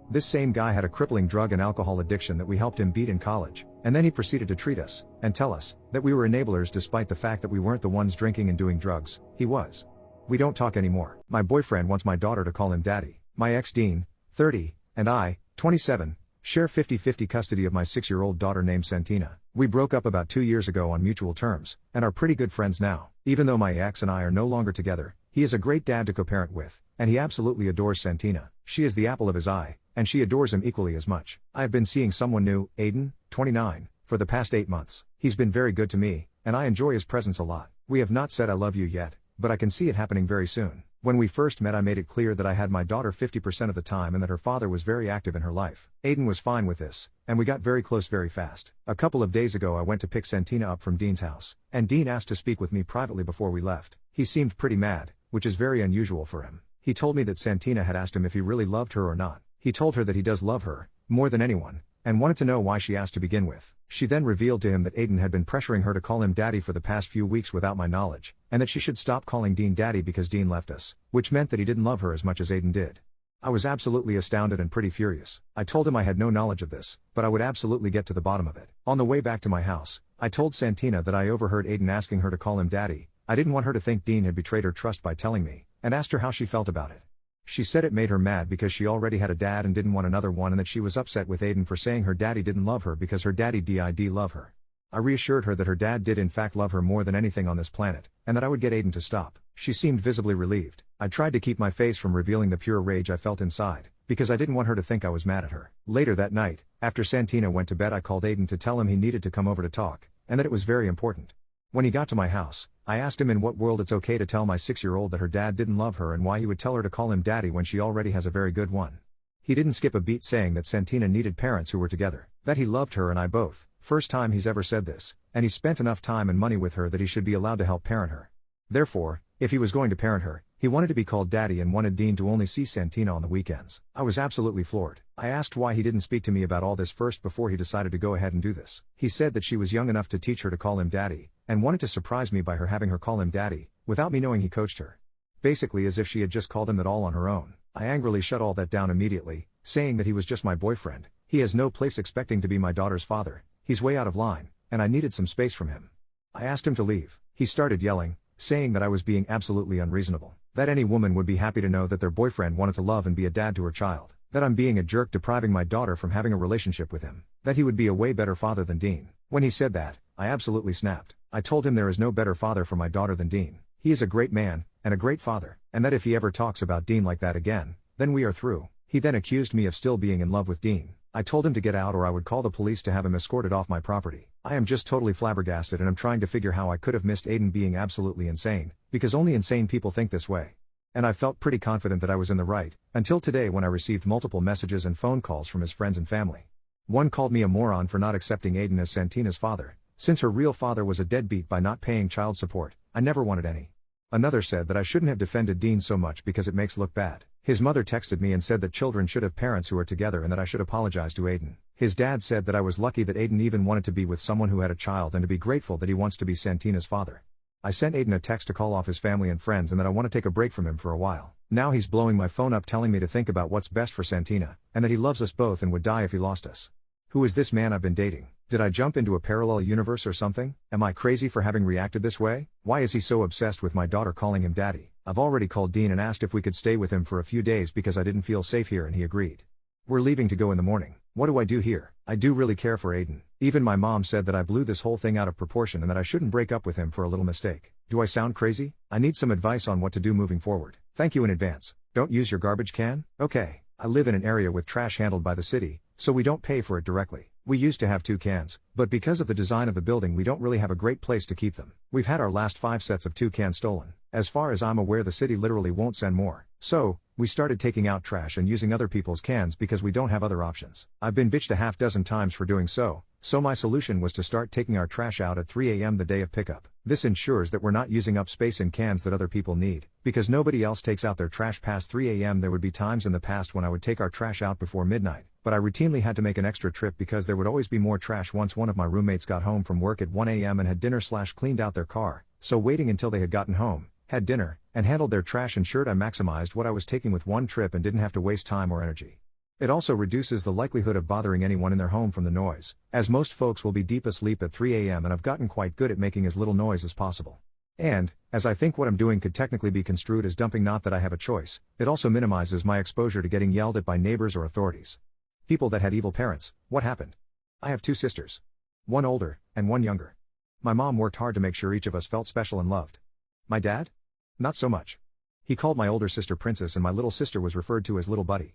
This same guy had a crippling drug and alcohol addiction that we helped him beat in college, and then he proceeded to treat us, and tell us, that we were enablers despite the fact that we weren't the ones drinking and doing drugs, he was. We don't talk anymore. My boyfriend wants my daughter to call him daddy. My ex Dean, 30, and I, 27, share 50-50 custody of my 6-year-old daughter named Santina. We broke up about 2 years ago on mutual terms, and are pretty good friends now. Even though my ex and I are no longer together, he is a great dad to co-parent with, and he absolutely adores Santina. She is the apple of his eye, and she adores him equally as much. I have been seeing someone new, Aiden, 29, for the past 8 months. He's been very good to me, and I enjoy his presence a lot. We have not said I love you yet, but I can see it happening very soon. When we first met, I made it clear that I had my daughter 50% of the time and that her father was very active in her life. Aiden was fine with this, and we got very close very fast. A couple of days ago I went to pick Santina up from Dean's house, and Dean asked to speak with me privately before we left. He seemed pretty mad, which is very unusual for him. He told me that Santina had asked him if he really loved her or not. He told her that he does love her, more than anyone, and wanted to know why she asked to begin with. She then revealed to him that Aiden had been pressuring her to call him daddy for the past few weeks without my knowledge, and that she should stop calling Dean daddy because Dean left us, which meant that he didn't love her as much as Aiden did. I was absolutely astounded and pretty furious. I told him I had no knowledge of this, but I would absolutely get to the bottom of it. On the way back to my house, I told Santina that I overheard Aiden asking her to call him daddy. I didn't want her to think Dean had betrayed her trust by telling me, and asked her how she felt about it. She said it made her mad because she already had a dad and didn't want another one, and that she was upset with Aiden for saying her daddy didn't love her because her daddy did love her. I reassured her that her dad did in fact love her more than anything on this planet, and that I would get Aiden to stop. She seemed visibly relieved. I tried to keep my face from revealing the pure rage I felt inside, because I didn't want her to think I was mad at her. Later that night, after Santina went to bed, I called Aiden to tell him he needed to come over to talk, and that it was very important. When he got to my house, I asked him in what world it's okay to tell my 6-year-old that her dad didn't love her and why he would tell her to call him daddy when she already has a very good one. He didn't skip a beat, saying that Santina needed parents who were together, that he loved her and I both. First time he's ever said this, and he spent enough time and money with her that he should be allowed to help parent her. Therefore, if he was going to parent her, he wanted to be called daddy and wanted Dean to only see Santina on the weekends. I was absolutely floored. I asked why he didn't speak to me about all this first before he decided to go ahead and do this. He said that she was young enough to teach her to call him daddy, and wanted to surprise me by her having her call him daddy, without me knowing he coached her. Basically as if she had just called him that all on her own. I angrily shut all that down immediately, saying that he was just my boyfriend, he has no place expecting to be my daughter's father, he's way out of line, and I needed some space from him. I asked him to leave. He started yelling, saying that I was being absolutely unreasonable, that any woman would be happy to know that their boyfriend wanted to love and be a dad to her child, that I'm being a jerk depriving my daughter from having a relationship with him, that he would be a way better father than Dean. When he said that, I absolutely snapped. I told him there is no better father for my daughter than Dean. He is a great man, and a great father, and that if he ever talks about Dean like that again, then we are through. He then accused me of still being in love with Dean. I told him to get out or I would call the police to have him escorted off my property. I am just totally flabbergasted and I'm trying to figure how I could have missed Aiden being absolutely insane, because only insane people think this way. And I felt pretty confident that I was in the right, until today when I received multiple messages and phone calls from his friends and family. One called me a moron for not accepting Aiden as Santina's father, since her real father was a deadbeat by not paying child support. I never wanted any. Another said that I shouldn't have defended Dean so much because it makes look bad. His mother texted me and said that children should have parents who are together and that I should apologize to Aiden. His dad said that I was lucky that Aiden even wanted to be with someone who had a child and to be grateful that he wants to be Santina's father. I sent Aiden a text to call off his family and friends and that I want to take a break from him for a while. Now he's blowing my phone up telling me to think about what's best for Santina, and that he loves us both and would die if he lost us. Who is this man I've been dating? Did I jump into a parallel universe or something? Am I crazy for having reacted this way? Why is he so obsessed with my daughter calling him daddy? I've already called Dean and asked if we could stay with him for a few days because I didn't feel safe here and he agreed. We're leaving to go in the morning. What do I do here? I do really care for Aiden. Even my mom said that I blew this whole thing out of proportion and that I shouldn't break up with him for a little mistake. Do I sound crazy? I need some advice on what to do moving forward. Thank you in advance. Don't use your garbage can? Okay. I live in an area with trash handled by the city, so we don't pay for it directly. We used to have 2 cans, but because of the design of the building we don't really have a great place to keep them. We've had our last 5 sets of 2 cans stolen. As far as I'm aware the city literally won't send more. So, we started taking out trash and using other people's cans because we don't have other options. I've been bitched a half dozen times for doing so my solution was to start taking our trash out at 3 a.m. the day of pickup. This ensures that we're not using up space in cans that other people need, because nobody else takes out their trash past 3 a.m. There would be times in the past when I would take our trash out before midnight, but I routinely had to make an extra trip because there would always be more trash once one of my roommates got home from work at 1 a.m. and had dinner/cleaned out their car, so waiting until they had gotten home, had dinner, and handled their trash ensured I maximized what I was taking with one trip and didn't have to waste time or energy. It also reduces the likelihood of bothering anyone in their home from the noise, as most folks will be deep asleep at 3 a.m. and I've gotten quite good at making as little noise as possible. And, as I think what I'm doing could technically be construed as dumping, not that I have a choice, it also minimizes my exposure to getting yelled at by neighbors or authorities. People that had evil parents, what happened? I have two sisters. One older, and one younger. My mom worked hard to make sure each of us felt special and loved. My dad? Not so much. He called my older sister Princess and my little sister was referred to as Little Buddy.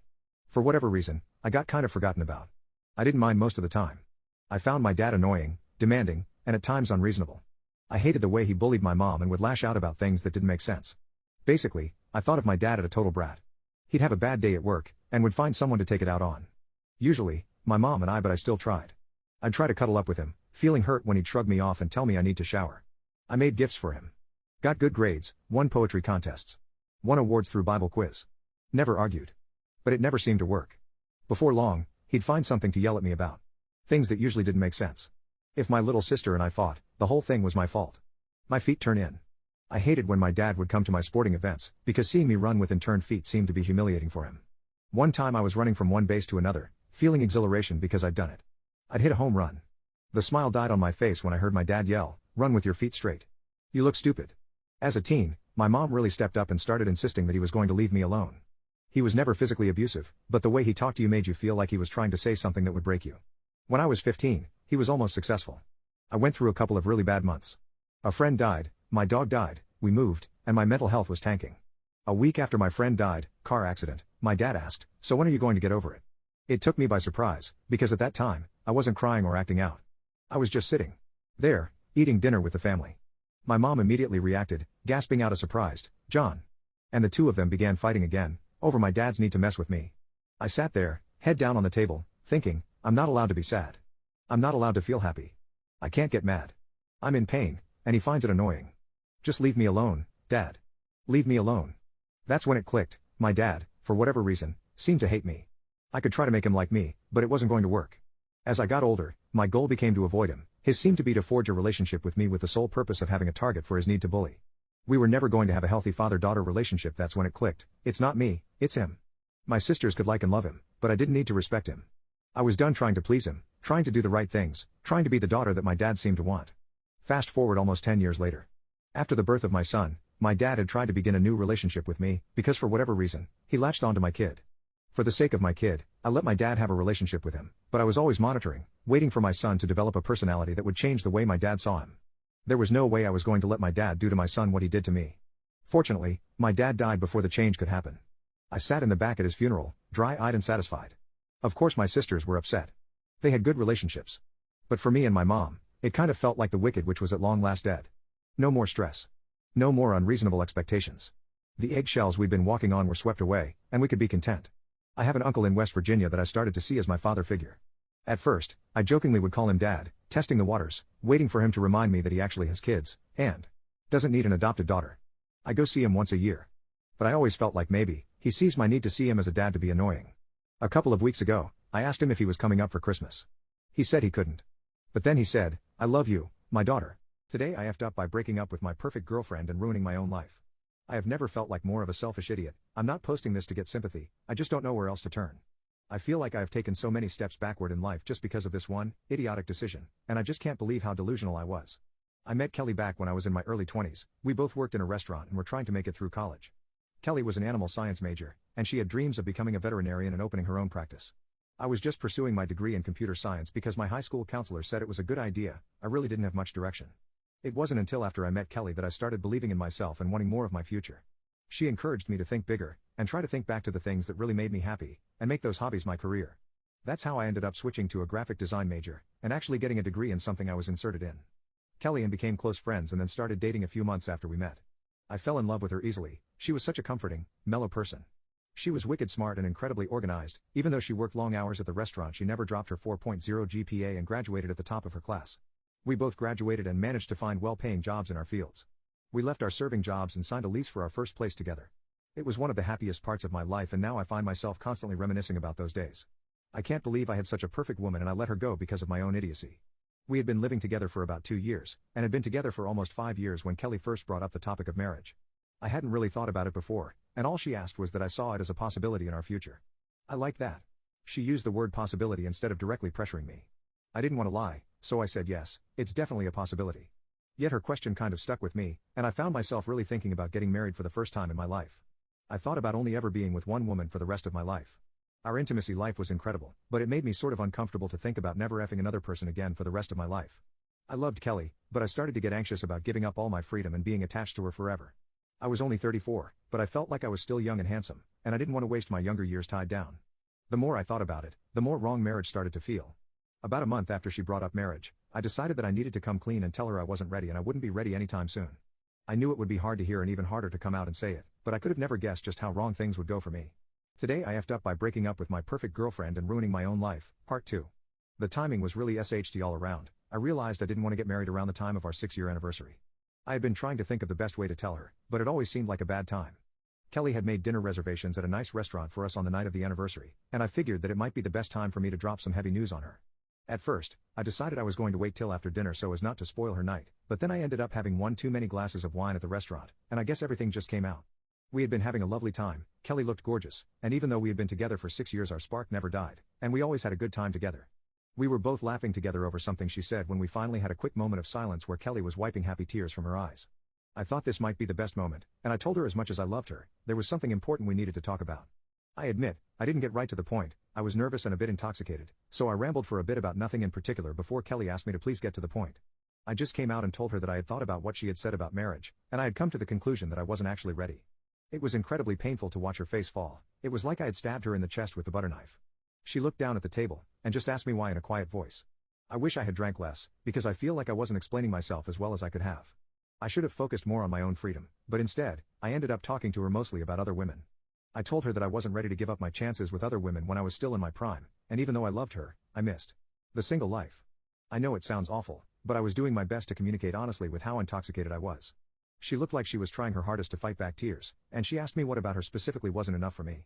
For whatever reason, I got kind of forgotten about. I didn't mind most of the time. I found my dad annoying, demanding, and at times unreasonable. I hated the way he bullied my mom and would lash out about things that didn't make sense. Basically, I thought of my dad as a total brat. He'd have a bad day at work, and would find someone to take it out on. Usually, my mom and I, but I still tried. I'd try to cuddle up with him, feeling hurt when he'd shrug me off and tell me I need to shower. I made gifts for him. Got good grades, won poetry contests. Won awards through Bible quiz. Never argued. But it never seemed to work. Before long, he'd find something to yell at me about. Things that usually didn't make sense. If my little sister and I fought, the whole thing was my fault. My feet turn in. I hated when my dad would come to my sporting events, because seeing me run with inturned feet seemed to be humiliating for him. One time I was running from one base to another, feeling exhilaration because I'd done it. I'd hit a home run. The smile died on my face when I heard my dad yell, "Run with your feet straight. You look stupid." As a teen, my mom really stepped up and started insisting that he was going to leave me alone. He was never physically abusive, but the way he talked to you made you feel like he was trying to say something that would break you. When I was 15, he was almost successful. I went through a couple of really bad months. A friend died, my dog died, we moved, and my mental health was tanking. A week after my friend died, car accident, my dad asked, "So when are you going to get over it?" It took me by surprise, because at that time, I wasn't crying or acting out. I was just sitting there, eating dinner with the family. My mom immediately reacted, gasping out a surprised, "John." And the two of them began fighting again, over my dad's need to mess with me. I sat there, head down on the table, thinking, I'm not allowed to be sad. I'm not allowed to feel happy. I can't get mad. I'm in pain, and he finds it annoying. Just leave me alone, Dad. Leave me alone. That's when it clicked, my dad, for whatever reason, seemed to hate me. I could try to make him like me, but it wasn't going to work. As I got older, my goal became to avoid him. His seemed to be to forge a relationship with me with the sole purpose of having a target for his need to bully. We were never going to have a healthy father-daughter relationship. That's when it clicked. It's not me, it's him. My sisters could like and love him, but I didn't need to respect him. I was done trying to please him, trying to do the right things, trying to be the daughter that my dad seemed to want. Fast forward almost 10 years later. After the birth of my son, my dad had tried to begin a new relationship with me, because for whatever reason, he latched onto my kid. For the sake of my kid, I let my dad have a relationship with him, but I was always monitoring, waiting for my son to develop a personality that would change the way my dad saw him. There was no way I was going to let my dad do to my son what he did to me. Fortunately, my dad died before the change could happen. I sat in the back at his funeral, dry-eyed and satisfied. Of course my sisters were upset. They had good relationships. But for me and my mom, it kind of felt like the wicked witch was at long last dead. No more stress. No more unreasonable expectations. The eggshells we'd been walking on were swept away, and we could be content. I have an uncle in West Virginia that I started to see as my father figure. At first, I jokingly would call him Dad, testing the waters, waiting for him to remind me that he actually has kids, and doesn't need an adopted daughter. I go see him once a year. But I always felt like maybe he sees my need to see him as a dad to be annoying. A couple of weeks ago, I asked him if he was coming up for Christmas. He said he couldn't. But then he said, "I love you, my daughter." Today I effed up by breaking up with my perfect girlfriend and ruining my own life. I have never felt like more of a selfish idiot. I'm not posting this to get sympathy, I just don't know where else to turn. I feel like I have taken so many steps backward in life just because of this one idiotic decision, and I just can't believe how delusional I was. I met Kelly back when I was in my early 20s, we both worked in a restaurant and were trying to make it through college. Kelly was an animal science major, and she had dreams of becoming a veterinarian and opening her own practice. I was just pursuing my degree in computer science because my high school counselor said it was a good idea. I really didn't have much direction. It wasn't until after I met Kelly that I started believing in myself and wanting more of my future. She encouraged me to think bigger, and try to think back to the things that really made me happy, and make those hobbies my career. That's how I ended up switching to a graphic design major, and actually getting a degree in something I was inserted in. Kelly and became close friends and then started dating a few months after we met. I fell in love with her easily. She was such a comforting, mellow person. She was wicked smart and incredibly organized. Even though she worked long hours at the restaurant, she never dropped her 4.0 GPA and graduated at the top of her class. We both graduated and managed to find well-paying jobs in our fields. We left our serving jobs and signed a lease for our first place together. It was one of the happiest parts of my life, and now I find myself constantly reminiscing about those days. I can't believe I had such a perfect woman and I let her go because of my own idiocy. We had been living together for about 2 years, and had been together for almost 5 years when Kelly first brought up the topic of marriage. I hadn't really thought about it before, and all she asked was that I saw it as a possibility in our future. I liked that. She used the word possibility instead of directly pressuring me. I didn't want to lie, so I said yes, it's definitely a possibility. Yet her question kind of stuck with me, and I found myself really thinking about getting married for the first time in my life. I thought about only ever being with one woman for the rest of my life. Our intimacy life was incredible, but it made me sort of uncomfortable to think about never effing another person again for the rest of my life. I loved Kelly, but I started to get anxious about giving up all my freedom and being attached to her forever. I was only 34, but I felt like I was still young and handsome, and I didn't want to waste my younger years tied down. The more I thought about it, the more wrong marriage started to feel. About a month after she brought up marriage, I decided that I needed to come clean and tell her I wasn't ready and I wouldn't be ready anytime soon. I knew it would be hard to hear and even harder to come out and say it, but I could have never guessed just how wrong things would go for me. Today I effed up by breaking up with my perfect girlfriend and ruining my own life, part 2. The timing was really SHT all around. I realized I didn't want to get married around the time of our 6-year anniversary. I had been trying to think of the best way to tell her, but it always seemed like a bad time. Kelly had made dinner reservations at a nice restaurant for us on the night of the anniversary, and I figured that it might be the best time for me to drop some heavy news on her. At first, I decided I was going to wait till after dinner so as not to spoil her night, but then I ended up having one too many glasses of wine at the restaurant, and I guess everything just came out. We had been having a lovely time, Kelly looked gorgeous, and even though we had been together for 6 years our spark never died, and we always had a good time together. We were both laughing together over something she said when we finally had a quick moment of silence where Kelly was wiping happy tears from her eyes. I thought this might be the best moment, and I told her as much as I loved her, there was something important we needed to talk about. I admit, I didn't get right to the point, I was nervous and a bit intoxicated, so I rambled for a bit about nothing in particular before Kelly asked me to please get to the point. I just came out and told her that I had thought about what she had said about marriage, and I had come to the conclusion that I wasn't actually ready. It was incredibly painful to watch her face fall, it was like I had stabbed her in the chest with the butter knife. She looked down at the table, and just asked me why in a quiet voice. I wish I had drank less, because I feel like I wasn't explaining myself as well as I could have. I should have focused more on my own freedom, but instead, I ended up talking to her mostly about other women. I told her that I wasn't ready to give up my chances with other women when I was still in my prime, and even though I loved her, I missed the single life. I know it sounds awful, but I was doing my best to communicate honestly with how intoxicated I was. She looked like she was trying her hardest to fight back tears, and she asked me what about her specifically wasn't enough for me.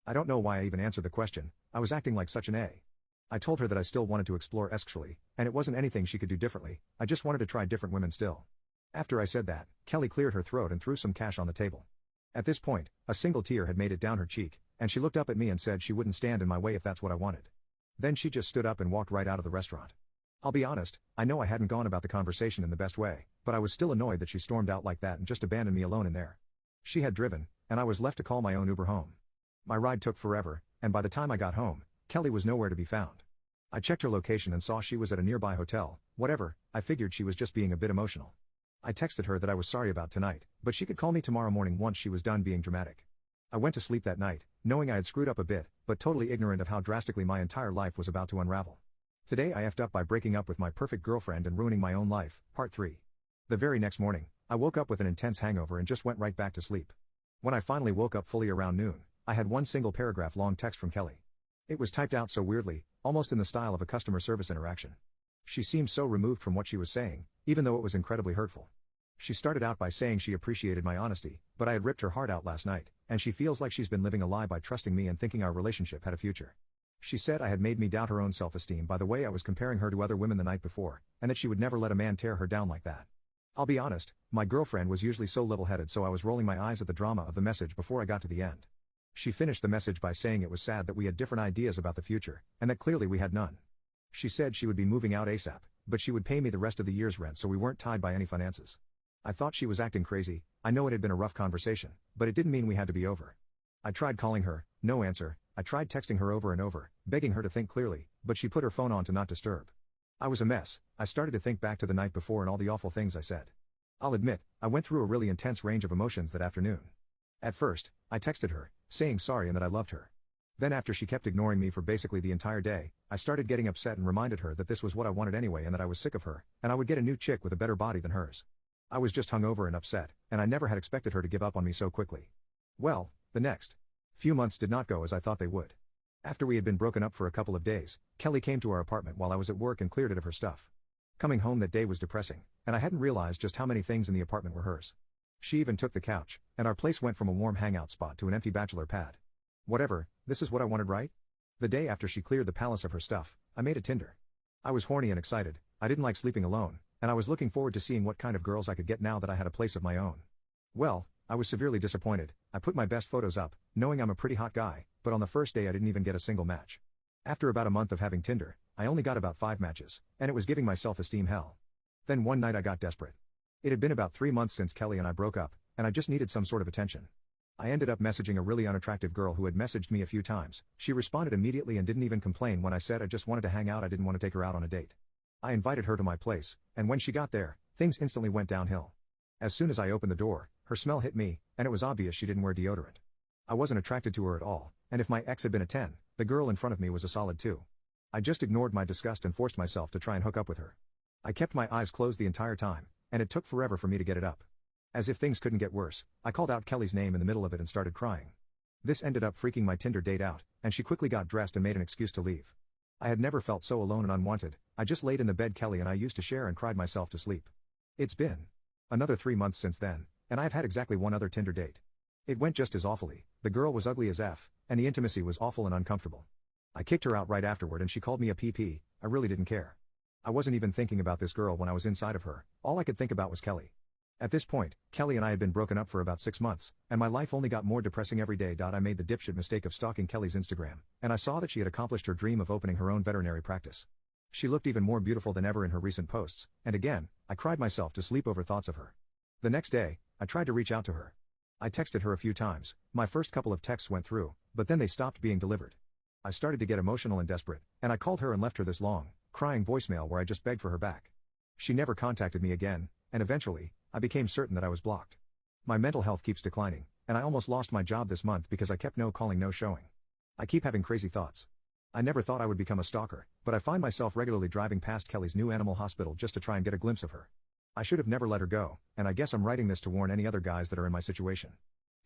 I don't know why I even answered the question, I was acting like such an A. I told her that I still wanted to explore sexually, and it wasn't anything she could do differently, I just wanted to try different women still. After I said that, Kelly cleared her throat and threw some cash on the table. At this point, a single tear had made it down her cheek, and she looked up at me and said she wouldn't stand in my way if that's what I wanted. Then she just stood up and walked right out of the restaurant. I'll be honest, I know I hadn't gone about the conversation in the best way, but I was still annoyed that she stormed out like that and just abandoned me alone in there. She had driven, and I was left to call my own Uber home. My ride took forever, and by the time I got home, Kelly was nowhere to be found. I checked her location and saw she was at a nearby hotel, whatever, I figured she was just being a bit emotional. I texted her that I was sorry about tonight, but she could call me tomorrow morning once she was done being dramatic. I went to sleep that night, knowing I had screwed up a bit, but totally ignorant of how drastically my entire life was about to unravel. Today I effed up by breaking up with my perfect girlfriend and ruining my own life, part 3. The very next morning, I woke up with an intense hangover and just went right back to sleep. When I finally woke up fully around noon, I had one single paragraph long text from Kelly. It was typed out so weirdly, almost in the style of a customer service interaction. She seemed so removed from what she was saying, even though it was incredibly hurtful. She started out by saying she appreciated my honesty, but I had ripped her heart out last night, and she feels like she's been living a lie by trusting me and thinking our relationship had a future. She said I had made me doubt her own self-esteem by the way I was comparing her to other women the night before, and that she would never let a man tear her down like that. I'll be honest, my girlfriend was usually so level-headed, so I was rolling my eyes at the drama of the message before I got to the end. She finished the message by saying it was sad that we had different ideas about the future, and that clearly we had none. She said she would be moving out ASAP, but she would pay me the rest of the year's rent so we weren't tied by any finances. I thought she was acting crazy. I know it had been a rough conversation, but it didn't mean we had to be over. I tried calling her, no answer. I tried texting her over and over, begging her to think clearly, but she put her phone on to not disturb. I was a mess. I started to think back to the night before and all the awful things I said. I'll admit, I went through a really intense range of emotions that afternoon. At first, I texted her, saying sorry and that I loved her. Then after she kept ignoring me for basically the entire day, I started getting upset and reminded her that this was what I wanted anyway and that I was sick of her, and I would get a new chick with a better body than hers. I was just hungover and upset, and I never had expected her to give up on me so quickly. Well, the next few months did not go as I thought they would. After we had been broken up for a couple of days, Kelly came to our apartment while I was at work and cleared it of her stuff. Coming home that day was depressing, and I hadn't realized just how many things in the apartment were hers. She even took the couch, and our place went from a warm hangout spot to an empty bachelor pad. Whatever, this is what I wanted, right? The day after she cleared the palace of her stuff, I made a Tinder. I was horny and excited, I didn't like sleeping alone, and I was looking forward to seeing what kind of girls I could get now that I had a place of my own. Well, I was severely disappointed. I put my best photos up, knowing I'm a pretty hot guy, but on the first day I didn't even get a single match. After about a month of having Tinder, I only got about 5 matches, and it was giving my self-esteem hell. Then one night I got desperate. It had been about 3 months since Kelly and I broke up, and I just needed some sort of attention. I ended up messaging a really unattractive girl who had messaged me a few times. She responded immediately and didn't even complain when I said I just wanted to hang out. I didn't want to take her out on a date. I invited her to my place, and when she got there, things instantly went downhill. As soon as I opened the door, her smell hit me, and it was obvious she didn't wear deodorant. I wasn't attracted to her at all, and if my ex had been a 10, the girl in front of me was a solid 2. I just ignored my disgust and forced myself to try and hook up with her. I kept my eyes closed the entire time, and it took forever for me to get it up. As if things couldn't get worse, I called out Kelly's name in the middle of it and started crying. This ended up freaking my Tinder date out, and she quickly got dressed and made an excuse to leave. I had never felt so alone and unwanted. I just laid in the bed Kelly and I used to share and cried myself to sleep. It's been another 3 months since then, and I've had exactly one other Tinder date. It went just as awfully. The girl was ugly as F, and the intimacy was awful and uncomfortable. I kicked her out right afterward and she called me a PP. I really didn't care. I wasn't even thinking about this girl when I was inside of her. All I could think about was Kelly. At this point, Kelly and I had been broken up for about 6 months, and my life only got more depressing every day. I made the dipshit mistake of stalking Kelly's Instagram, and I saw that she had accomplished her dream of opening her own veterinary practice. She looked even more beautiful than ever in her recent posts, and again, I cried myself to sleep over thoughts of her. The next day, I tried to reach out to her. I texted her a few times. My first couple of texts went through, but then they stopped being delivered. I started to get emotional and desperate, and I called her and left her this long, crying voicemail where I just begged for her back. She never contacted me again, and eventually, I became certain that I was blocked. My mental health keeps declining, and I almost lost my job this month because I kept no calling, no showing. I keep having crazy thoughts. I never thought I would become a stalker, but I find myself regularly driving past Kelly's new animal hospital just to try and get a glimpse of her. I should have never let her go, and I guess I'm writing this to warn any other guys that are in my situation.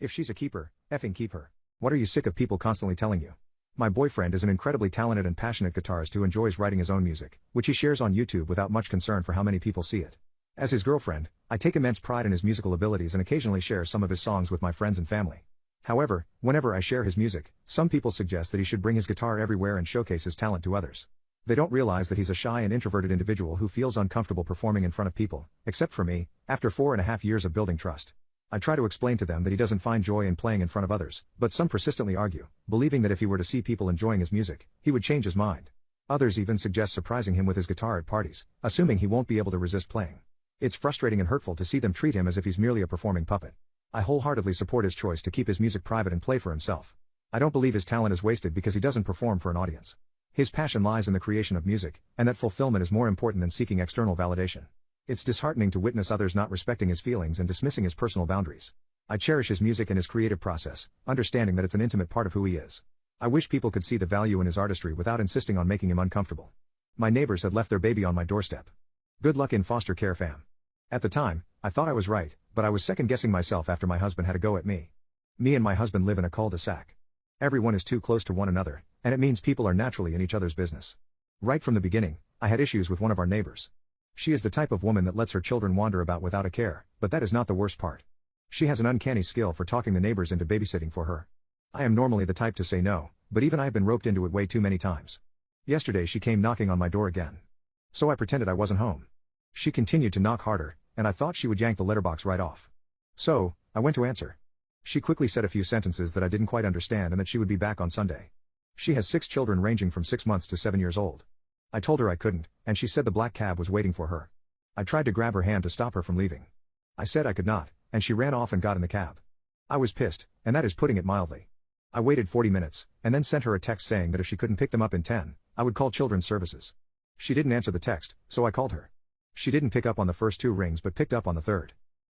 If she's a keeper, effing keep her. What are you sick of people constantly telling you? My boyfriend is an incredibly talented and passionate guitarist who enjoys writing his own music, which he shares on YouTube without much concern for how many people see it. As his girlfriend, I take immense pride in his musical abilities and occasionally share some of his songs with my friends and family. However, whenever I share his music, some people suggest that he should bring his guitar everywhere and showcase his talent to others. They don't realize that he's a shy and introverted individual who feels uncomfortable performing in front of people, except for me, after 4.5 years of building trust. I try to explain to them that he doesn't find joy in playing in front of others, but some persistently argue, believing that if he were to see people enjoying his music, he would change his mind. Others even suggest surprising him with his guitar at parties, assuming he won't be able to resist playing. It's frustrating and hurtful to see them treat him as if he's merely a performing puppet. I wholeheartedly support his choice to keep his music private and play for himself. I don't believe his talent is wasted because he doesn't perform for an audience. His passion lies in the creation of music, and that fulfillment is more important than seeking external validation. It's disheartening to witness others not respecting his feelings and dismissing his personal boundaries. I cherish his music and his creative process, understanding that it's an intimate part of who he is. I wish people could see the value in his artistry without insisting on making him uncomfortable. My neighbors had left their baby on my doorstep. Good luck in foster care, fam. At the time, I thought I was right, but I was second-guessing myself after my husband had a go at me. Me and my husband live in a cul-de-sac. Everyone is too close to one another, and it means people are naturally in each other's business. Right from the beginning, I had issues with one of our neighbors. She is the type of woman that lets her children wander about without a care, but that is not the worst part. She has an uncanny skill for talking the neighbors into babysitting for her. I am normally the type to say no, but even I have been roped into it way too many times. Yesterday she came knocking on my door again. So I pretended I wasn't home. She continued to knock harder, and I thought she would yank the letterbox right off. So, I went to answer. She quickly said a few sentences that I didn't quite understand and that she would be back on Sunday. She has 6 children ranging from 6 months to 7 years old. I told her I couldn't, and she said the black cab was waiting for her. I tried to grab her hand to stop her from leaving. I said I could not, and she ran off and got in the cab. I was pissed, and that is putting it mildly. I waited 40 minutes, and then sent her a text saying that if she couldn't pick them up in 10, I would call Children's Services. She didn't answer the text, so I called her. She didn't pick up on the first 2 rings but picked up on the third.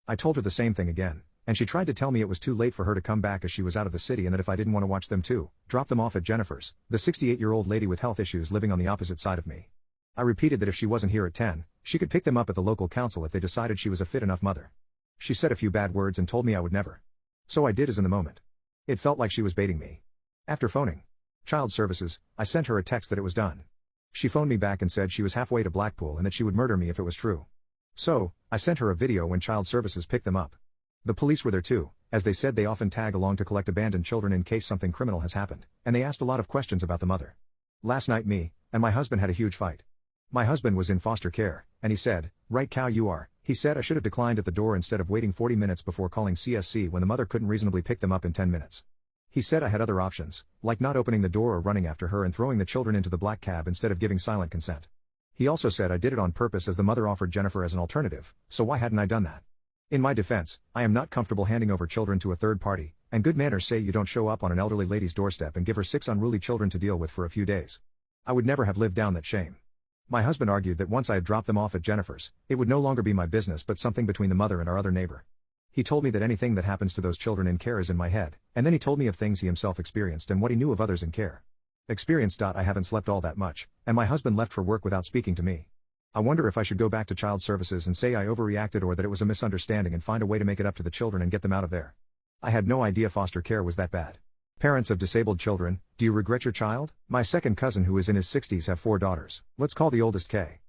I told her the same thing again, and she tried to tell me it was too late for her to come back as she was out of the city and that if I didn't want to watch them too, drop them off at Jennifer's, the 68-year-old lady with health issues living on the opposite side of me. I repeated that if she wasn't here at 10, she could pick them up at the local council if they decided she was a fit enough mother. She said a few bad words and told me I would never. So I did as in the moment. It felt like she was baiting me. After phoning Child Services, I sent her a text that it was done. She phoned me back and said she was halfway to Blackpool and that she would murder me if it was true. So, I sent her a video when Child Services picked them up. The police were there too, as they said they often tag along to collect abandoned children in case something criminal has happened, and they asked a lot of questions about the mother. Last night me and my husband had a huge fight. My husband was in foster care, and he said, "Right cow you are." He said I should have declined at the door instead of waiting 40 minutes before calling CSC when the mother couldn't reasonably pick them up in 10 minutes. He said I had other options, like not opening the door or running after her and throwing the children into the black cab instead of giving silent consent. He also said I did it on purpose as the mother offered Jennifer as an alternative, so why hadn't I done that? In my defense, I am not comfortable handing over children to a third party, and good manners say you don't show up on an elderly lady's doorstep and give her 6 unruly children to deal with for a few days. I would never have lived down that shame. My husband argued that once I had dropped them off at Jennifer's, it would no longer be my business but something between the mother and our other neighbor. He told me that anything that happens to those children in care is in my head, and then he told me of things he himself experienced and what he knew of others in care. Experienced. I haven't slept all that much, and my husband left for work without speaking to me. I wonder if I should go back to child services and say I overreacted or that it was a misunderstanding and find a way to make it up to the children and get them out of there. I had no idea foster care was that bad. Parents of disabled children, do you regret your child? My second cousin who is in his 60s have 4 daughters. Let's call the oldest Kay.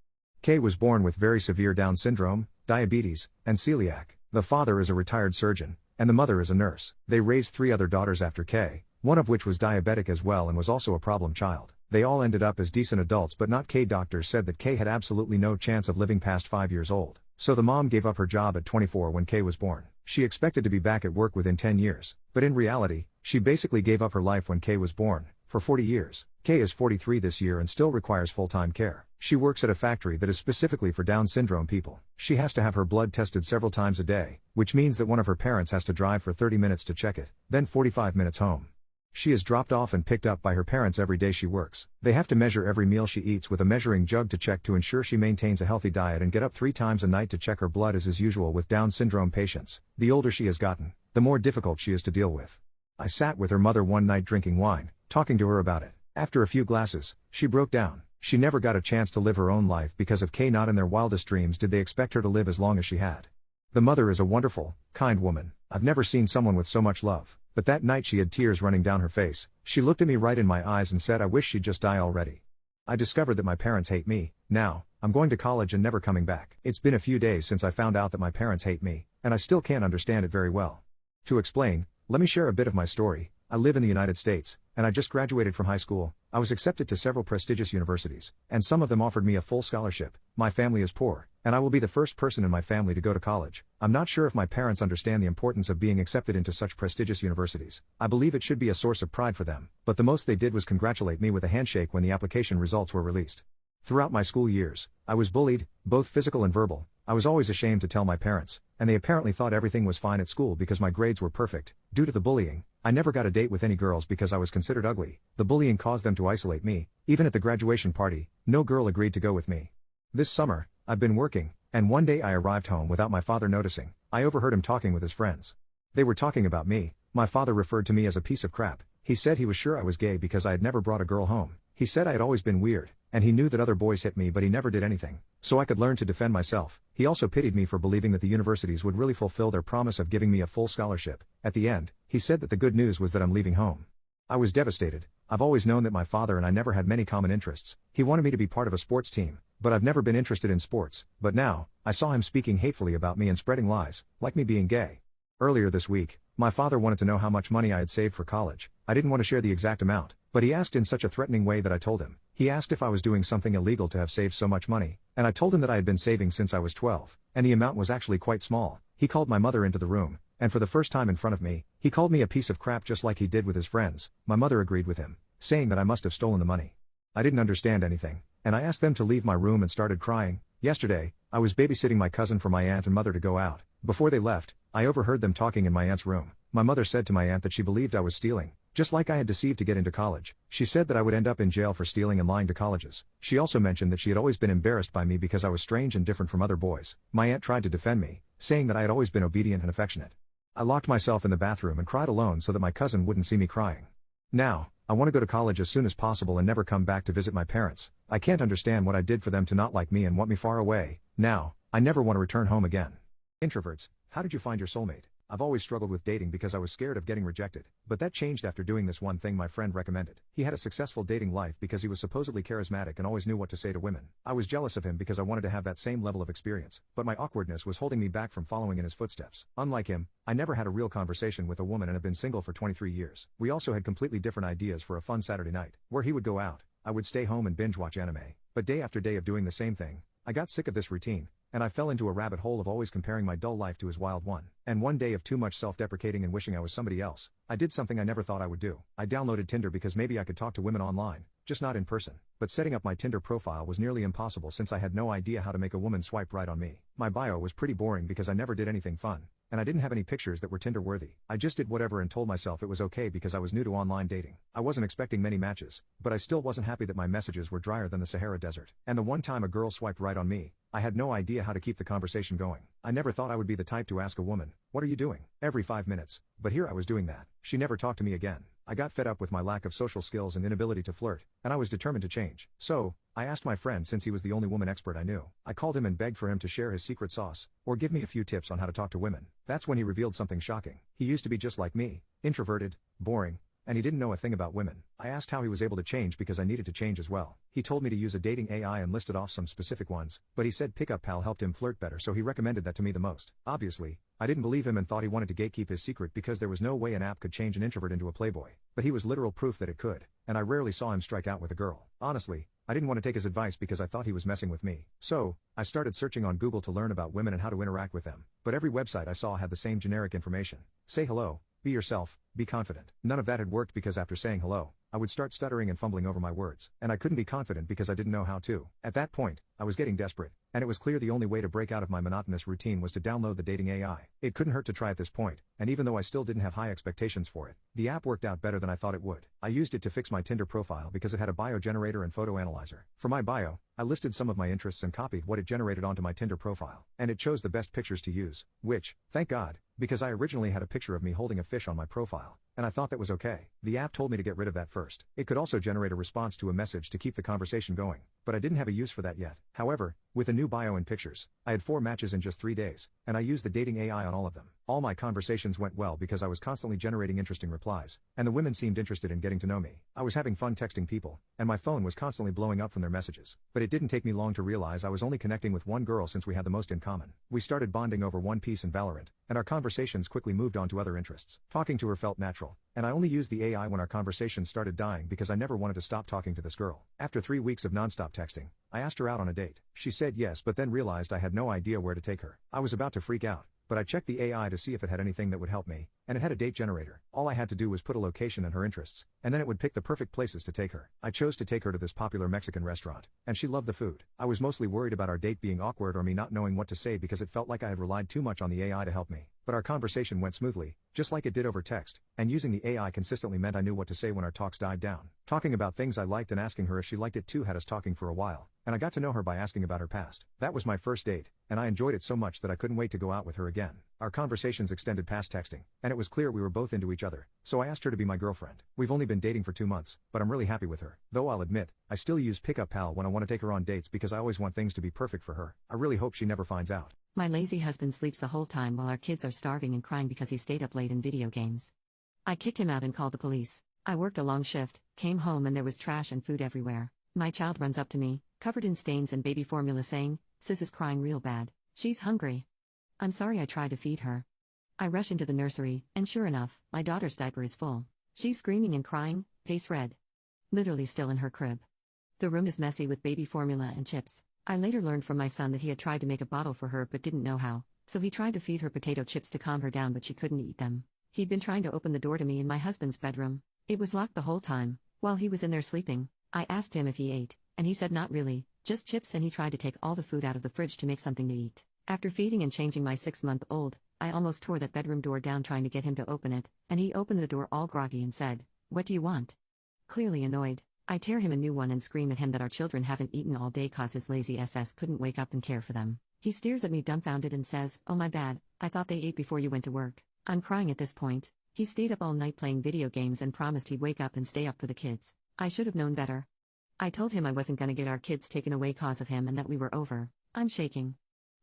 Kay was born with very severe Down syndrome, diabetes, and celiac. The father is a retired surgeon, and the mother is a nurse. They raised 3 other daughters after Kay, one of which was diabetic as well and was also a problem child. They all ended up as decent adults but not Kay. Doctors said that Kay had absolutely no chance of living past 5 years old. So the mom gave up her job at 24 when Kay was born. She expected to be back at work within 10 years, but in reality, she basically gave up her life when Kay was born, for 40 years. Kay is 43 this year and still requires full-time care. She works at a factory that is specifically for Down syndrome people. She has to have her blood tested several times a day, which means that one of her parents has to drive for 30 minutes to check it, then 45 minutes home. She is dropped off and picked up by her parents every day she works. They have to measure every meal she eats with a measuring jug to check to ensure she maintains a healthy diet and get up 3 times a night to check her blood as is usual with Down syndrome patients. The older she has gotten, the more difficult she is to deal with. I sat with her mother one night drinking wine, talking to her about it. After a few glasses, she broke down. She never got a chance to live her own life because of Kay. Not in their wildest dreams did they expect her to live as long as she had. The mother is a wonderful, kind woman. I've never seen someone with so much love. But that night she had tears running down her face. She looked at me right in my eyes and said I wish she'd just die already. I discovered that my parents hate me. Now, I'm going to college and never coming back. It's been a few days since I found out that my parents hate me, and I still can't understand it very well. To explain, let me share a bit of my story. I live in the United States, and I just graduated from high school. I was accepted to several prestigious universities, and some of them offered me a full scholarship. My family is poor, and I will be the first person in my family to go to college. I'm not sure if my parents understand the importance of being accepted into such prestigious universities. I believe it should be a source of pride for them, but the most they did was congratulate me with a handshake when the application results were released. Throughout my school years, I was bullied, both physical and verbal. I was always ashamed to tell my parents, and they apparently thought everything was fine at school because my grades were perfect. Due to the bullying, I never got a date with any girls because I was considered ugly. The bullying caused them to isolate me. Even at the graduation party, no girl agreed to go with me. This summer, I've been working, and one day I arrived home without my father noticing. I overheard him talking with his friends. They were talking about me. My father referred to me as a piece of crap. He said he was sure I was gay because I had never brought a girl home. He said I had always been weird, and he knew that other boys hit me but he never did anything, so I could learn to defend myself. He also pitied me for believing that the universities would really fulfill their promise of giving me a full scholarship. At the end, he said that the good news was that I'm leaving home. I was devastated. I've always known that my father and I never had many common interests. He wanted me to be part of a sports team, but I've never been interested in sports. But now, I saw him speaking hatefully about me and spreading lies, like me being gay. Earlier this week, my father wanted to know how much money I had saved for college. I didn't want to share the exact amount, but he asked in such a threatening way that I told him. He asked if I was doing something illegal to have saved so much money, and I told him that I had been saving since I was 12, and the amount was actually quite small. He called my mother into the room, and for the first time in front of me, he called me a piece of crap just like he did with his friends. My mother agreed with him, saying that I must have stolen the money. I didn't understand anything, and I asked them to leave my room and started crying. Yesterday, I was babysitting my cousin for my aunt and mother to go out. Before they left, I overheard them talking in my aunt's room. My mother said to my aunt that she believed I was stealing, just like I had deceived to get into college. She said that I would end up in jail for stealing and lying to colleges. She also mentioned that she had always been embarrassed by me because I was strange and different from other boys. My aunt tried to defend me, saying that I had always been obedient and affectionate. I locked myself in the bathroom and cried alone so that my cousin wouldn't see me crying. Now, I want to go to college as soon as possible and never come back to visit my parents. I can't understand what I did for them to not like me and want me far away. Now, I never want to return home again. Introverts, how did you find your soulmate? I've always struggled with dating because I was scared of getting rejected, but that changed after doing this one thing my friend recommended. He had a successful dating life because he was supposedly charismatic and always knew what to say to women. I was jealous of him because I wanted to have that same level of experience, but my awkwardness was holding me back from following in his footsteps. Unlike him, I never had a real conversation with a woman and have been single for 23 years. We also had completely different ideas for a fun Saturday night. Where he would go out, I would stay home and binge watch anime. But day after day of doing the same thing, I got sick of this routine, and I fell into a rabbit hole of always comparing my dull life to his wild one. And one day of too much self-deprecating and wishing I was somebody else, I did something I never thought I would do. I downloaded Tinder because maybe I could talk to women online, just not in person. But setting up my Tinder profile was nearly impossible since I had no idea how to make a woman swipe right on me. My bio was pretty boring because I never did anything fun, and I didn't have any pictures that were Tinder worthy. I just did whatever and told myself it was okay because I was new to online dating. I wasn't expecting many matches, but I still wasn't happy that my messages were drier than the Sahara Desert. And the one time a girl swiped right on me, I had no idea how to keep the conversation going. I never thought I would be the type to ask a woman, "What are you doing?" every 5 minutes, but here I was doing that. She never talked to me again. I got fed up with my lack of social skills and inability to flirt, and I was determined to change. So, I asked my friend since he was the only woman expert I knew. I called him and begged for him to share his secret sauce, or give me a few tips on how to talk to women. That's when he revealed something shocking. He used to be just like me, introverted, boring, and he didn't know a thing about women. I asked how he was able to change because I needed to change as well. He told me to use a dating AI and listed off some specific ones, but he said Pickup Pal helped him flirt better, so he recommended that to me the most. Obviously, I didn't believe him and thought he wanted to gatekeep his secret because there was no way an app could change an introvert into a playboy. But he was literal proof that it could, and I rarely saw him strike out with a girl. Honestly, I didn't want to take his advice because I thought he was messing with me. So, I started searching on Google to learn about women and how to interact with them. But every website I saw had the same generic information. Say hello, be yourself, be confident. None of that had worked because after saying hello, I would start stuttering and fumbling over my words. And I couldn't be confident because I didn't know how to. At that point, I was getting desperate, and it was clear the only way to break out of my monotonous routine was to download the dating AI. It couldn't hurt to try at this point, and even though I still didn't have high expectations for it, the app worked out better than I thought it would. I used it to fix my Tinder profile because it had a bio generator and photo analyzer. For my bio, I listed some of my interests and copied what it generated onto my Tinder profile, and it chose the best pictures to use, which, thank God, because I originally had a picture of me holding a fish on my profile, and I thought that was okay. The app told me to get rid of that first. It could also generate a response to a message to keep the conversation going, but I didn't have a use for that yet. However, with a new bio and pictures, I had 4 matches in just 3 days, and I used the dating AI on all of them. All my conversations went well because I was constantly generating interesting replies, and the women seemed interested in getting to know me. I was having fun texting people, and my phone was constantly blowing up from their messages. But it didn't take me long to realize I was only connecting with one girl since we had the most in common. We started bonding over One Piece and Valorant, and our conversations quickly moved on to other interests. Talking to her felt natural, and I only used the AI when our conversations started dying because I never wanted to stop talking to this girl. After 3 weeks of nonstop texting, I asked her out on a date. She said yes, but then realized I had no idea where to take her. I was about to freak out, but I checked the AI to see if it had anything that would help me, and it had a date generator. All I had to do was put a location and her interests, and then it would pick the perfect places to take her. I chose to take her to this popular Mexican restaurant, and she loved the food. I was mostly worried about our date being awkward or me not knowing what to say because it felt like I had relied too much on the AI to help me. But our conversation went smoothly, just like it did over text, and using the AI consistently meant I knew what to say when our talks died down. Talking about things I liked and asking her if she liked it too had us talking for a while, and I got to know her by asking about her past. That was my first date, and I enjoyed it so much that I couldn't wait to go out with her again. Our conversations extended past texting, and it was clear we were both into each other, so I asked her to be my girlfriend. We've only been dating for 2 months, but I'm really happy with her. Though I'll admit, I still use Pickup Pal when I want to take her on dates because I always want things to be perfect for her. I really hope she never finds out. My lazy husband sleeps the whole time while our kids are starving and crying because he stayed up late in video games. I kicked him out and called the police. I worked a long shift, came home and there was trash and food everywhere. My child runs up to me, covered in stains and baby formula saying, "Sis is crying real bad. She's hungry." I'm sorry I tried to feed her. I rush into the nursery, and sure enough, my daughter's diaper is full. She's screaming and crying, face red. Literally still in her crib. The room is messy with baby formula and chips. I later learned from my son that he had tried to make a bottle for her but didn't know how, so he tried to feed her potato chips to calm her down but she couldn't eat them. He'd been trying to open the door to me in my husband's bedroom. It was locked the whole time, while he was in there sleeping. I asked him if he ate, and he said not really, just chips, and he tried to take all the food out of the fridge to make something to eat. After feeding and changing my 6-month-old, I almost tore that bedroom door down trying to get him to open it, and he opened the door all groggy and said, "What do you want?" Clearly annoyed, I tear him a new one and scream at him that our children haven't eaten all day cause his lazy SS couldn't wake up and care for them. He stares at me dumbfounded and says, "Oh my bad, I thought they ate before you went to work." I'm crying at this point. He stayed up all night playing video games and promised he'd wake up and stay up for the kids. I should have known better. I told him I wasn't gonna get our kids taken away cause of him and that we were over. I'm shaking.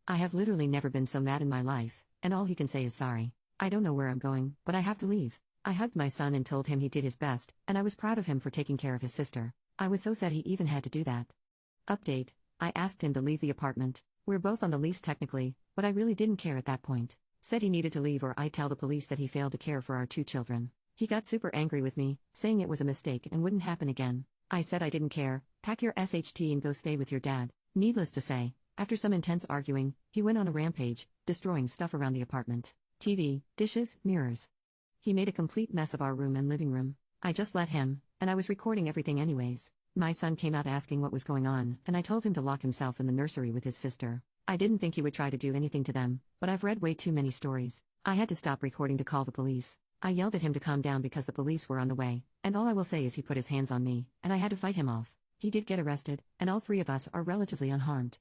I have literally never been so mad in my life, and all he can say is sorry. I don't know where I'm going, but I have to leave. I hugged my son and told him he did his best, and I was proud of him for taking care of his sister. I was so sad he even had to do that. Update: I asked him to leave the apartment. We're both on the lease technically, but I really didn't care at that point. Said he needed to leave or I'd tell the police that he failed to care for our 2 children. He got super angry with me, saying it was a mistake and wouldn't happen again. I said I didn't care, pack your SHT and go stay with your dad. Needless to say, after some intense arguing, he went on a rampage, destroying stuff around the apartment. TV, dishes, mirrors. He made a complete mess of our room and living room. I just let him, and I was recording everything anyways. My son came out asking what was going on, and I told him to lock himself in the nursery with his sister. I didn't think he would try to do anything to them, but I've read way too many stories. I had to stop recording to call the police. I yelled at him to calm down because the police were on the way, and all I will say is he put his hands on me, and I had to fight him off. He did get arrested, and all three of us are relatively unharmed.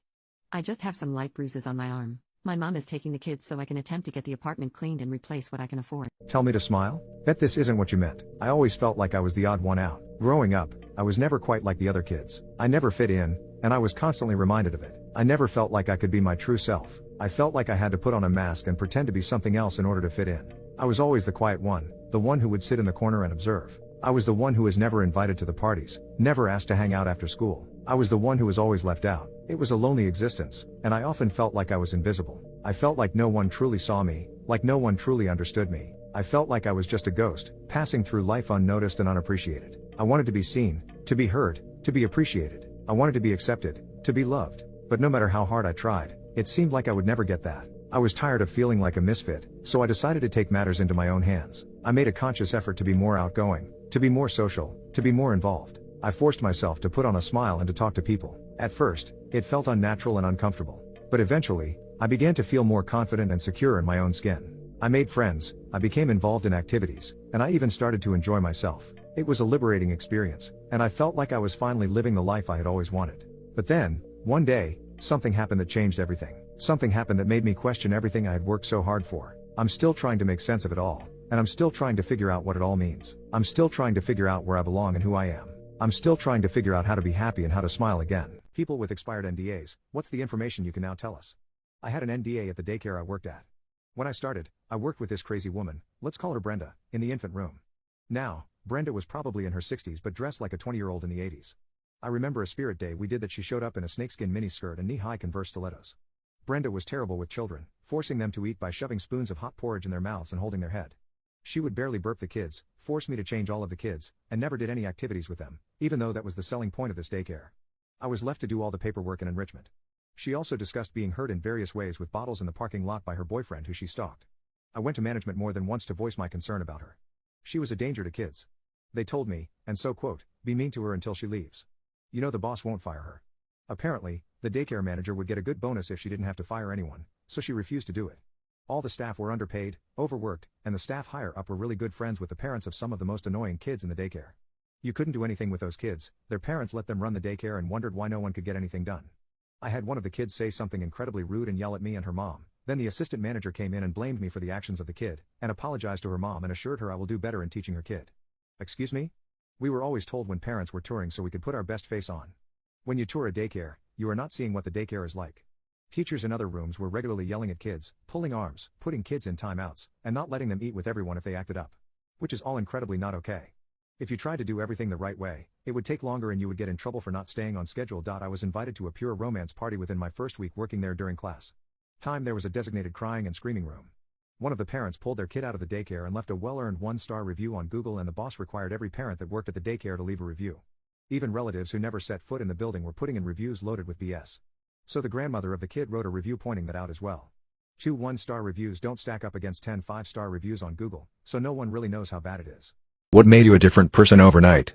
I just have some light bruises on my arm. My mom is taking the kids so I can attempt to get the apartment cleaned and replace what I can afford. Tell me to smile? Bet this isn't what you meant. I always felt like I was the odd one out. Growing up, I was never quite like the other kids. I never fit in, and I was constantly reminded of it. I never felt like I could be my true self. I felt like I had to put on a mask and pretend to be something else in order to fit in. I was always the quiet one, the one who would sit in the corner and observe. I was the one who was never invited to the parties, never asked to hang out after school. I was the one who was always left out. It was a lonely existence, and I often felt like I was invisible. I felt like no one truly saw me, like no one truly understood me. I felt like I was just a ghost, passing through life unnoticed and unappreciated. I wanted to be seen, to be heard, to be appreciated. I wanted to be accepted, to be loved. But no matter how hard I tried, it seemed like I would never get that. I was tired of feeling like a misfit, so I decided to take matters into my own hands. I made a conscious effort to be more outgoing, to be more social, to be more involved. I forced myself to put on a smile and to talk to people. At first, it felt unnatural and uncomfortable. But eventually, I began to feel more confident and secure in my own skin. I made friends, I became involved in activities, and I even started to enjoy myself. It was a liberating experience, and I felt like I was finally living the life I had always wanted. But then, one day, something happened that changed everything. Something happened that made me question everything I had worked so hard for. I'm still trying to make sense of it all, and I'm still trying to figure out what it all means. I'm still trying to figure out where I belong and who I am. I'm still trying to figure out how to be happy and how to smile again. People with expired NDAs, what's the information you can now tell us? I had an NDA at the daycare I worked at. When I started, I worked with this crazy woman, let's call her Brenda, in the infant room. Now, Brenda was probably in her 60s but dressed like a 20-year-old in the 80s. I remember a spirit day we did that she showed up in a snakeskin miniskirt and knee-high Converse stilettos. Brenda was terrible with children, forcing them to eat by shoving spoons of hot porridge in their mouths and holding their head. She would barely burp the kids, force me to change all of the kids, and never did any activities with them, even though that was the selling point of this daycare. I was left to do all the paperwork and enrichment. She also discussed being hurt in various ways with bottles in the parking lot by her boyfriend who she stalked. I went to management more than once to voice my concern about her. She was a danger to kids. They told me, and so quote, be mean to her until she leaves. You know the boss won't fire her. Apparently, the daycare manager would get a good bonus if she didn't have to fire anyone, so she refused to do it. All the staff were underpaid, overworked, and the staff higher up were really good friends with the parents of some of the most annoying kids in the daycare. You couldn't do anything with those kids, their parents let them run the daycare and wondered why no one could get anything done. I had one of the kids say something incredibly rude and yell at me and her mom. Then the assistant manager came in and blamed me for the actions of the kid, and apologized to her mom and assured her I will do better in teaching her kid. Excuse me? We were always told when parents were touring so we could put our best face on. When you tour a daycare, you are not seeing what the daycare is like. Teachers in other rooms were regularly yelling at kids, pulling arms, putting kids in timeouts, and not letting them eat with everyone if they acted up. Which is all incredibly not okay. If you tried to do everything the right way, it would take longer and you would get in trouble for not staying on schedule. I was invited to a pure romance party within my first week working there during class time. There was a designated crying and screaming room. One of the parents pulled their kid out of the daycare and left a well-earned 1-star review on Google, and the boss required every parent that worked at the daycare to leave a review. Even relatives who never set foot in the building were putting in reviews loaded with BS. So the grandmother of the kid wrote a review pointing that out as well. 2 1-star reviews don't stack up against 10 5-star reviews on Google, so no one really knows how bad it is. What made you a different person overnight?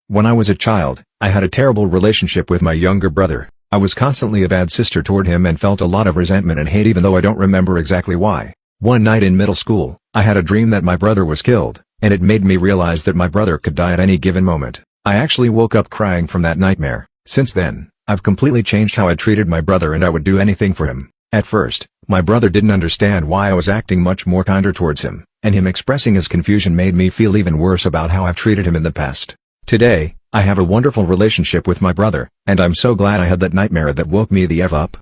When I was a child, I had a terrible relationship with my younger brother. I was constantly a bad sister toward him and felt a lot of resentment and hate even though I don't remember exactly why. One night in middle school, I had a dream that my brother was killed, and it made me realize that my brother could die at any given moment. I actually woke up crying from that nightmare. Since then, I've completely changed how I treated my brother and I would do anything for him. At first, my brother didn't understand why I was acting much more kinder towards him, and him expressing his confusion made me feel even worse about how I've treated him in the past. Today, I have a wonderful relationship with my brother, and I'm so glad I had that nightmare that woke me the F up.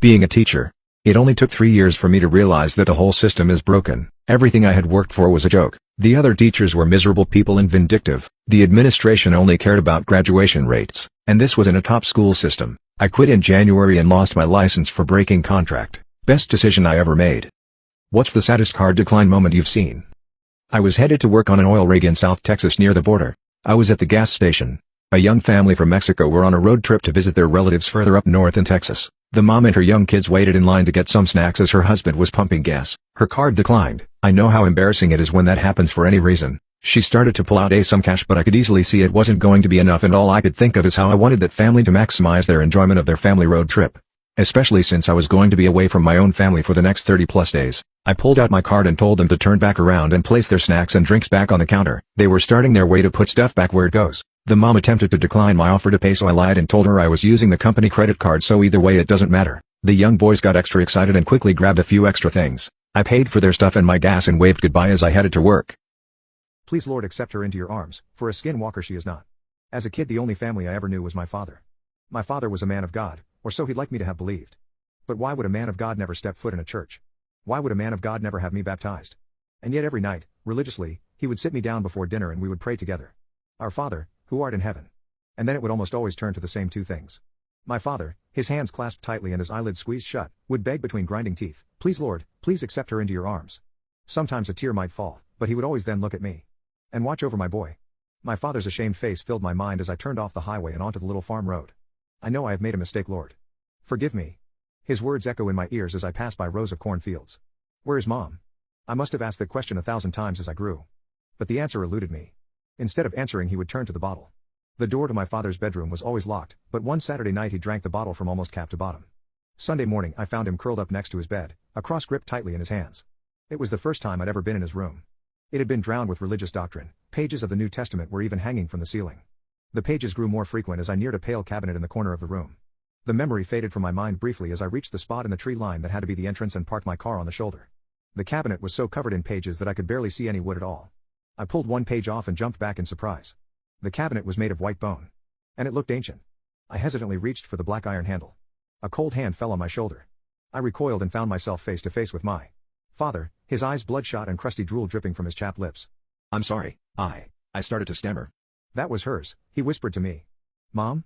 Being a teacher. It only took 3 years for me to realize that the whole system is broken. Everything I had worked for was a joke. The other teachers were miserable people and vindictive. The administration only cared about graduation rates, and this was in a top school system. I quit in January and lost my license for breaking contract. Best decision I ever made. What's the saddest car decline moment you've seen? I was headed to work on an oil rig in South Texas near the border. I was at the gas station. A young family from Mexico were on a road trip to visit their relatives further up north in Texas. The mom and her young kids waited in line to get some snacks as her husband was pumping gas. Her card declined. I know how embarrassing it is when that happens for any reason. She started to pull out some cash, but I could easily see it wasn't going to be enough, and all I could think of is how I wanted that family to maximize their enjoyment of their family road trip. Especially since I was going to be away from my own family for the next 30 plus days. I pulled out my card and told them to turn back around and place their snacks and drinks back on the counter. They were starting their way to put stuff back where it goes. The mom attempted to decline my offer to pay, so I lied and told her I was using the company credit card, so either way it doesn't matter. The young boys got extra excited and quickly grabbed a few extra things. I paid for their stuff and my gas and waved goodbye as I headed to work. Please Lord, accept her into your arms, for a skinwalker she is not. As a kid, the only family I ever knew was my father. My father was a man of God, or so he'd like me to have believed. But why would a man of God never step foot in a church? Why would a man of God never have me baptized? And yet every night, religiously, he would sit me down before dinner and we would pray together. Our Father, who art in heaven. And then it would almost always turn to the same two things. My father, his hands clasped tightly and his eyelids squeezed shut, would beg between grinding teeth, please Lord, please accept her into your arms. Sometimes a tear might fall, but he would always then look at me. And watch over my boy. My father's ashamed face filled my mind as I turned off the highway and onto the little farm road. I know I have made a mistake, Lord. Forgive me. His words echo in my ears as I pass by rows of cornfields. Where is Mom? I must have asked that question 1,000 times as I grew. But the answer eluded me. Instead of answering, he would turn to the bottle. The door to my father's bedroom was always locked, but one Saturday night he drank the bottle from almost cap to bottom. Sunday morning I found him curled up next to his bed, a cross gripped tightly in his hands. It was the first time I'd ever been in his room. It had been drowned with religious doctrine. Pages of the New Testament were even hanging from the ceiling. The pages grew more frequent as I neared a pale cabinet in the corner of the room. The memory faded from my mind briefly as I reached the spot in the tree line that had to be the entrance and parked my car on the shoulder. The cabinet was so covered in pages that I could barely see any wood at all. I pulled one page off and jumped back in surprise. The cabinet was made of white bone. And it looked ancient. I hesitantly reached for the black iron handle. A cold hand fell on my shoulder. I recoiled and found myself face to face with my father, his eyes bloodshot and crusty drool dripping from his chapped lips. I'm sorry, I started to stammer. That was hers, he whispered to me. Mom?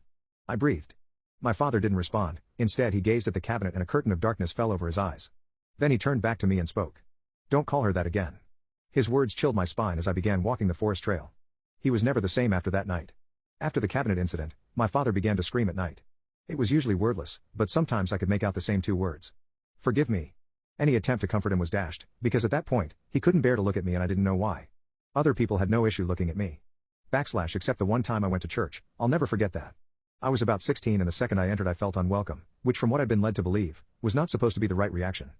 I breathed. My father didn't respond. Instead he gazed at the cabinet and a curtain of darkness fell over his eyes. Then he turned back to me and spoke. Don't call her that again. His words chilled my spine as I began walking the forest trail. He was never the same after that night. After the cabinet incident, my father began to scream at night. It was usually wordless, but sometimes I could make out the same two words. Forgive me. Any attempt to comfort him was dashed, because at that point, he couldn't bear to look at me and I didn't know why. Other people had no issue looking at me. Except the one time I went to church, I'll never forget that. I was about 16 and the second I entered I felt unwelcome, which from what I'd been led to believe, was not supposed to be the right reaction.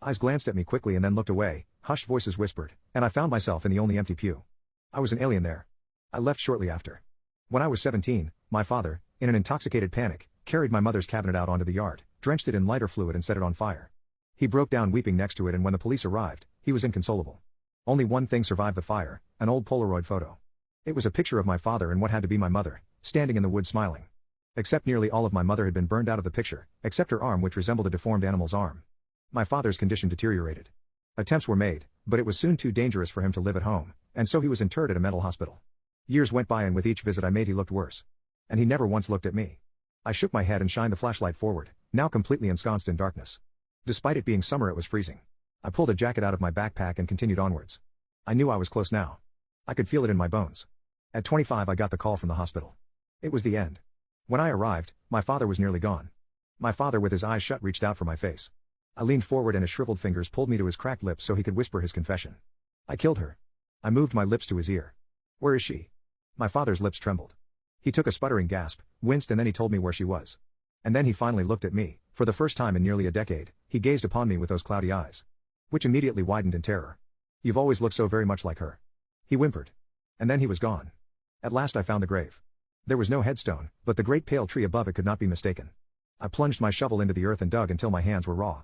Eyes glanced at me quickly and then looked away, hushed voices whispered, and I found myself in the only empty pew. I was an alien there. I left shortly after. When I was 17, my father, in an intoxicated panic, carried my mother's cabinet out onto the yard, drenched it in lighter fluid and set it on fire. He broke down weeping next to it, and when the police arrived, he was inconsolable. Only one thing survived the fire, an old Polaroid photo. It was a picture of my father and what had to be my mother, standing in the woods smiling. Except nearly all of my mother had been burned out of the picture, except her arm which resembled a deformed animal's arm. My father's condition deteriorated. Attempts were made, but it was soon too dangerous for him to live at home, and so he was interred at a mental hospital. Years went by and with each visit I made he looked worse. And he never once looked at me. I shook my head and shined the flashlight forward, now completely ensconced in darkness. Despite it being summer, it was freezing. I pulled a jacket out of my backpack and continued onwards. I knew I was close now. I could feel it in my bones. At 25 I got the call from the hospital. It was the end. When I arrived, my father was nearly gone. My father with his eyes shut reached out for my face. I leaned forward and his shriveled fingers pulled me to his cracked lips so he could whisper his confession. I killed her. I moved my lips to his ear. Where is she? My father's lips trembled. He took a sputtering gasp, winced, and then he told me where she was. And then he finally looked at me. For the first time in nearly a decade, he gazed upon me with those cloudy eyes, which immediately widened in terror. You've always looked so very much like her. He whimpered. And then he was gone. At last I found the grave. There was no headstone, but the great pale tree above it could not be mistaken. I plunged my shovel into the earth and dug until my hands were raw.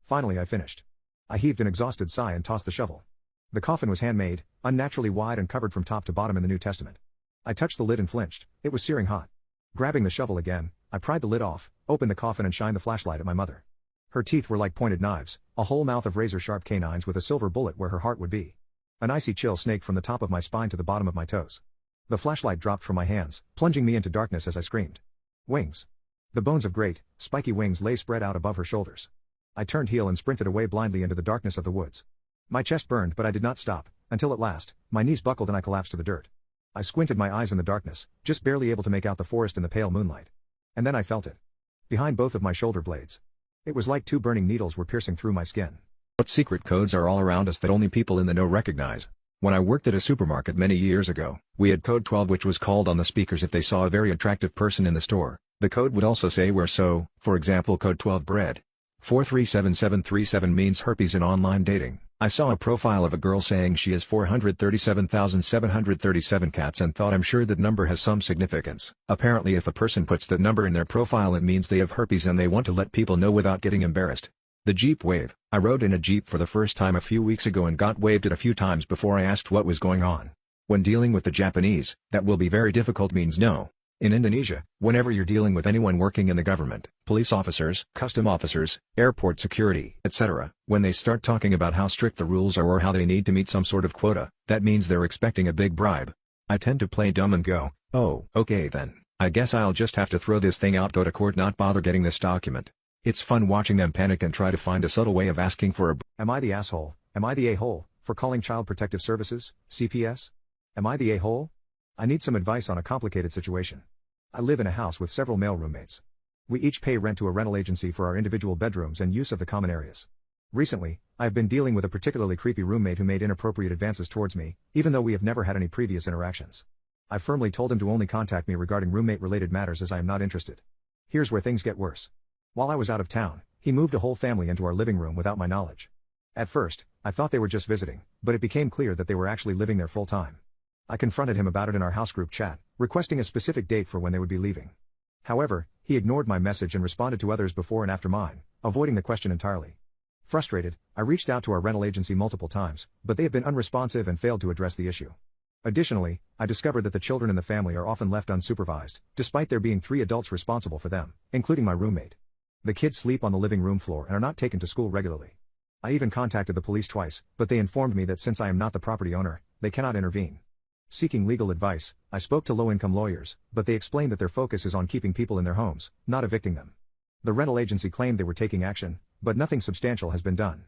Finally I finished. I heaved an exhausted sigh and tossed the shovel. The coffin was handmade, unnaturally wide and covered from top to bottom in the New Testament. I touched the lid and flinched. It was searing hot. Grabbing the shovel again, I pried the lid off, opened the coffin and shined the flashlight at my mother. Her teeth were like pointed knives, a whole mouth of razor-sharp canines with a silver bullet where her heart would be. An icy chill snaked from the top of my spine to the bottom of my toes. The flashlight dropped from my hands, plunging me into darkness as I screamed. Wings. The bones of great, spiky wings lay spread out above her shoulders. I turned heel and sprinted away blindly into the darkness of the woods. My chest burned, but I did not stop, until at last, my knees buckled and I collapsed to the dirt. I squinted my eyes in the darkness, just barely able to make out the forest in the pale moonlight. And then I felt it. Behind both of my shoulder blades. It was like two burning needles were piercing through my skin. What secret codes are all around us that only people in the know recognize? When I worked at a supermarket many years ago, we had code 12 which was called on the speakers if they saw a very attractive person in the store. The code would also say where so, for example code 12 bread. 437737 means herpes in online dating. I saw a profile of a girl saying she has 437,737 cats and thought I'm sure that number has some significance. Apparently if a person puts that number in their profile it means they have herpes and they want to let people know without getting embarrassed. The Jeep wave. I rode in a Jeep for the first time a few weeks ago and got waved at a few times before I asked what was going on. When dealing with the Japanese, that will be very difficult means no. In Indonesia, whenever you're dealing with anyone working in the government, police officers, custom officers, airport security, etc., when they start talking about how strict the rules are or how they need to meet some sort of quota, that means they're expecting a big bribe. I tend to play dumb and go, oh, okay then, I guess I'll just have to throw this thing out, go to court, not bother getting this document. It's fun watching them panic and try to find a subtle way of asking for a Am I the asshole, am I the a-hole, for calling Child Protective Services, CPS? Am I the a-hole? I need some advice on a complicated situation. I live in a house with several male roommates. We each pay rent to a rental agency for our individual bedrooms and use of the common areas. Recently, I have been dealing with a particularly creepy roommate who made inappropriate advances towards me, even though we have never had any previous interactions. I firmly told him to only contact me regarding roommate-related matters as I am not interested. Here's where things get worse. While I was out of town, he moved a whole family into our living room without my knowledge. At first, I thought they were just visiting, but it became clear that they were actually living there full time. I confronted him about it in our house group chat, requesting a specific date for when they would be leaving. However, he ignored my message and responded to others before and after mine, avoiding the question entirely. Frustrated, I reached out to our rental agency multiple times, but they have been unresponsive and failed to address the issue. Additionally, I discovered that the children in the family are often left unsupervised, despite there being 3 adults responsible for them, including my roommate. The kids sleep on the living room floor and are not taken to school regularly. I even contacted the police twice, but they informed me that since I am not the property owner, they cannot intervene. Seeking legal advice, I spoke to low-income lawyers, but they explained that their focus is on keeping people in their homes, not evicting them. The rental agency claimed they were taking action, but nothing substantial has been done.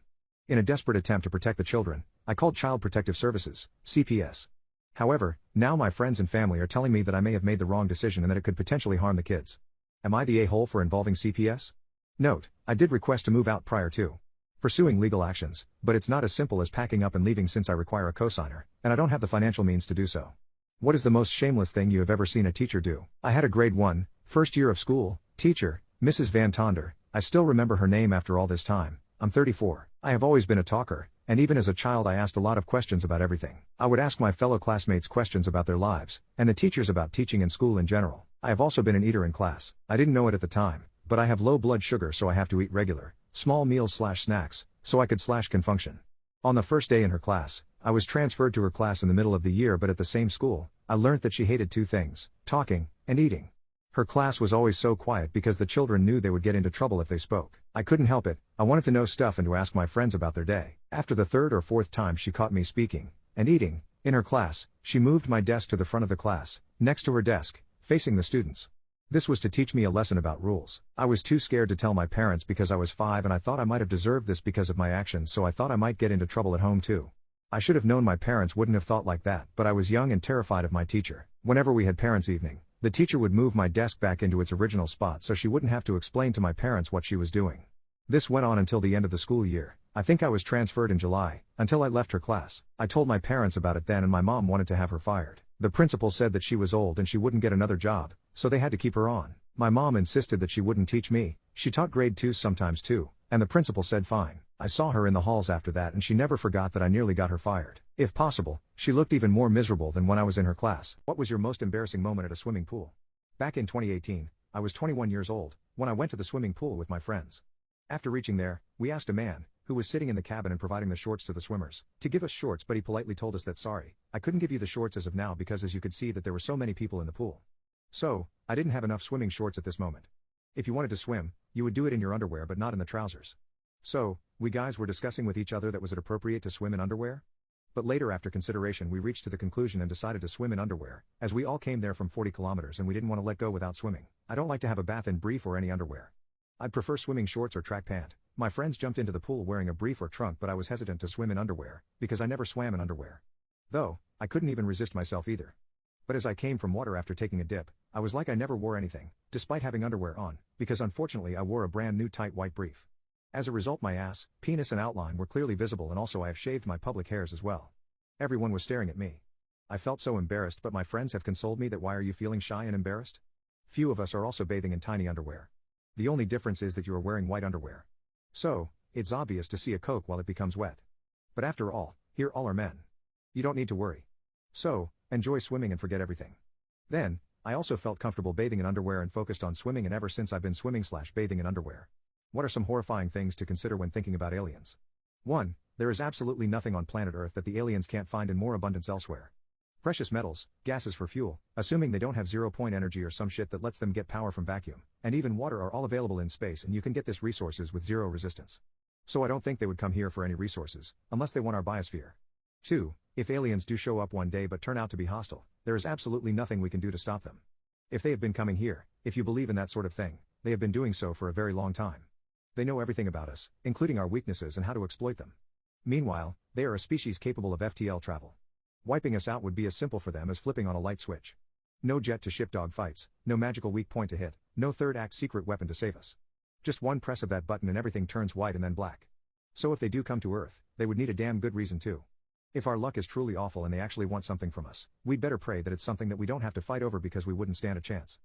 In a desperate attempt to protect the children, I called Child Protective Services, CPS. However, now my friends and family are telling me that I may have made the wrong decision and that it could potentially harm the kids. Am I the a-hole for involving CPS? Note, I did request to move out prior to pursuing legal actions, but it's not as simple as packing up and leaving since I require a cosigner, and I don't have the financial means to do so. What is the most shameless thing you have ever seen a teacher do? I had a grade 1, first year of school, teacher, Mrs. Van Tonder. I still remember her name after all this time. I'm 34. I have always been a talker, and even as a child I asked a lot of questions about everything. I would ask my fellow classmates questions about their lives, and the teachers about teaching and school in general. I have also been an eater in class. I didn't know it at the time, but I have low blood sugar so I have to eat regular, small meals/snacks, so I can function. On the first day in her class, I was transferred to her class in the middle of the year, but at the same school, I learnt that she hated 2 things, talking and eating. Her class was always so quiet because the children knew they would get into trouble if they spoke. I couldn't help it, I wanted to know stuff and to ask my friends about their day. After the 3rd or 4th time she caught me speaking and eating in her class, she moved my desk to the front of the class, next to her desk, facing the students. This was to teach me a lesson about rules. I was too scared to tell my parents because I was 5 and I thought I might have deserved this because of my actions, so I thought I might get into trouble at home too. I should have known my parents wouldn't have thought like that, but I was young and terrified of my teacher. Whenever we had parents' evening, the teacher would move my desk back into its original spot so she wouldn't have to explain to my parents what she was doing. This went on until the end of the school year. I think I was transferred in July, until I left her class. I told my parents about it then and my mom wanted to have her fired. The principal said that she was old and she wouldn't get another job, so they had to keep her on. My mom insisted that she wouldn't teach me. She taught grade 2s sometimes too, and the principal said fine. I saw her in the halls after that and she never forgot that I nearly got her fired. If possible, she looked even more miserable than when I was in her class. What was your most embarrassing moment at a swimming pool? Back in 2018, I was 21 years old, when I went to the swimming pool with my friends. After reaching there, we asked a man, who was sitting in the cabin and providing the shorts to the swimmers, to give us shorts, but he politely told us that sorry, I couldn't give you the shorts as of now because as you could see that there were so many people in the pool. So, I didn't have enough swimming shorts at this moment. If you wanted to swim, you would do it in your underwear but not in the trousers. So, we guys were discussing with each other that was it appropriate to swim in underwear? But later after consideration we reached to the conclusion and decided to swim in underwear, as we all came there from 40 kilometers and we didn't want to let go without swimming. I don't like to have a bath in brief or any underwear. I'd prefer swimming shorts or track pant. My friends jumped into the pool wearing a brief or trunk but I was hesitant to swim in underwear, because I never swam in underwear. Though, I couldn't even resist myself either. But as I came from water after taking a dip, I was like I never wore anything, despite having underwear on, because unfortunately I wore a brand new tight white brief. As a result my ass, penis and outline were clearly visible and also I have shaved my public hairs as well. Everyone was staring at me. I felt so embarrassed, but my friends have consoled me that why are you feeling shy and embarrassed? Few of us are also bathing in tiny underwear. The only difference is that you are wearing white underwear. So, it's obvious to see a coke while it becomes wet. But after all, here all are men. You don't need to worry. So, enjoy swimming and forget everything. Then, I also felt comfortable bathing in underwear and focused on swimming, and ever since I've been swimming/bathing in underwear. What are some horrifying things to consider when thinking about aliens? 1. There is absolutely nothing on planet Earth that the aliens can't find in more abundance elsewhere. Precious metals, gases for fuel, assuming they don't have zero-point energy or some shit that lets them get power from vacuum, and even water are all available in space, and you can get this resources with zero resistance. So I don't think they would come here for any resources, unless they want our biosphere. 2. If aliens do show up one day but turn out to be hostile, there is absolutely nothing we can do to stop them. If they have been coming here, if you believe in that sort of thing, they have been doing so for a very long time. They know everything about us, including our weaknesses and how to exploit them. Meanwhile, they are a species capable of FTL travel. Wiping us out would be as simple for them as flipping on a light switch. No jet-to-ship dog fights, no magical weak point to hit, no third-act secret weapon to save us. Just one press of that button and everything turns white and then black. So if they do come to Earth, they would need a damn good reason too. If our luck is truly awful and they actually want something from us, we'd better pray that it's something that we don't have to fight over, because we wouldn't stand a chance.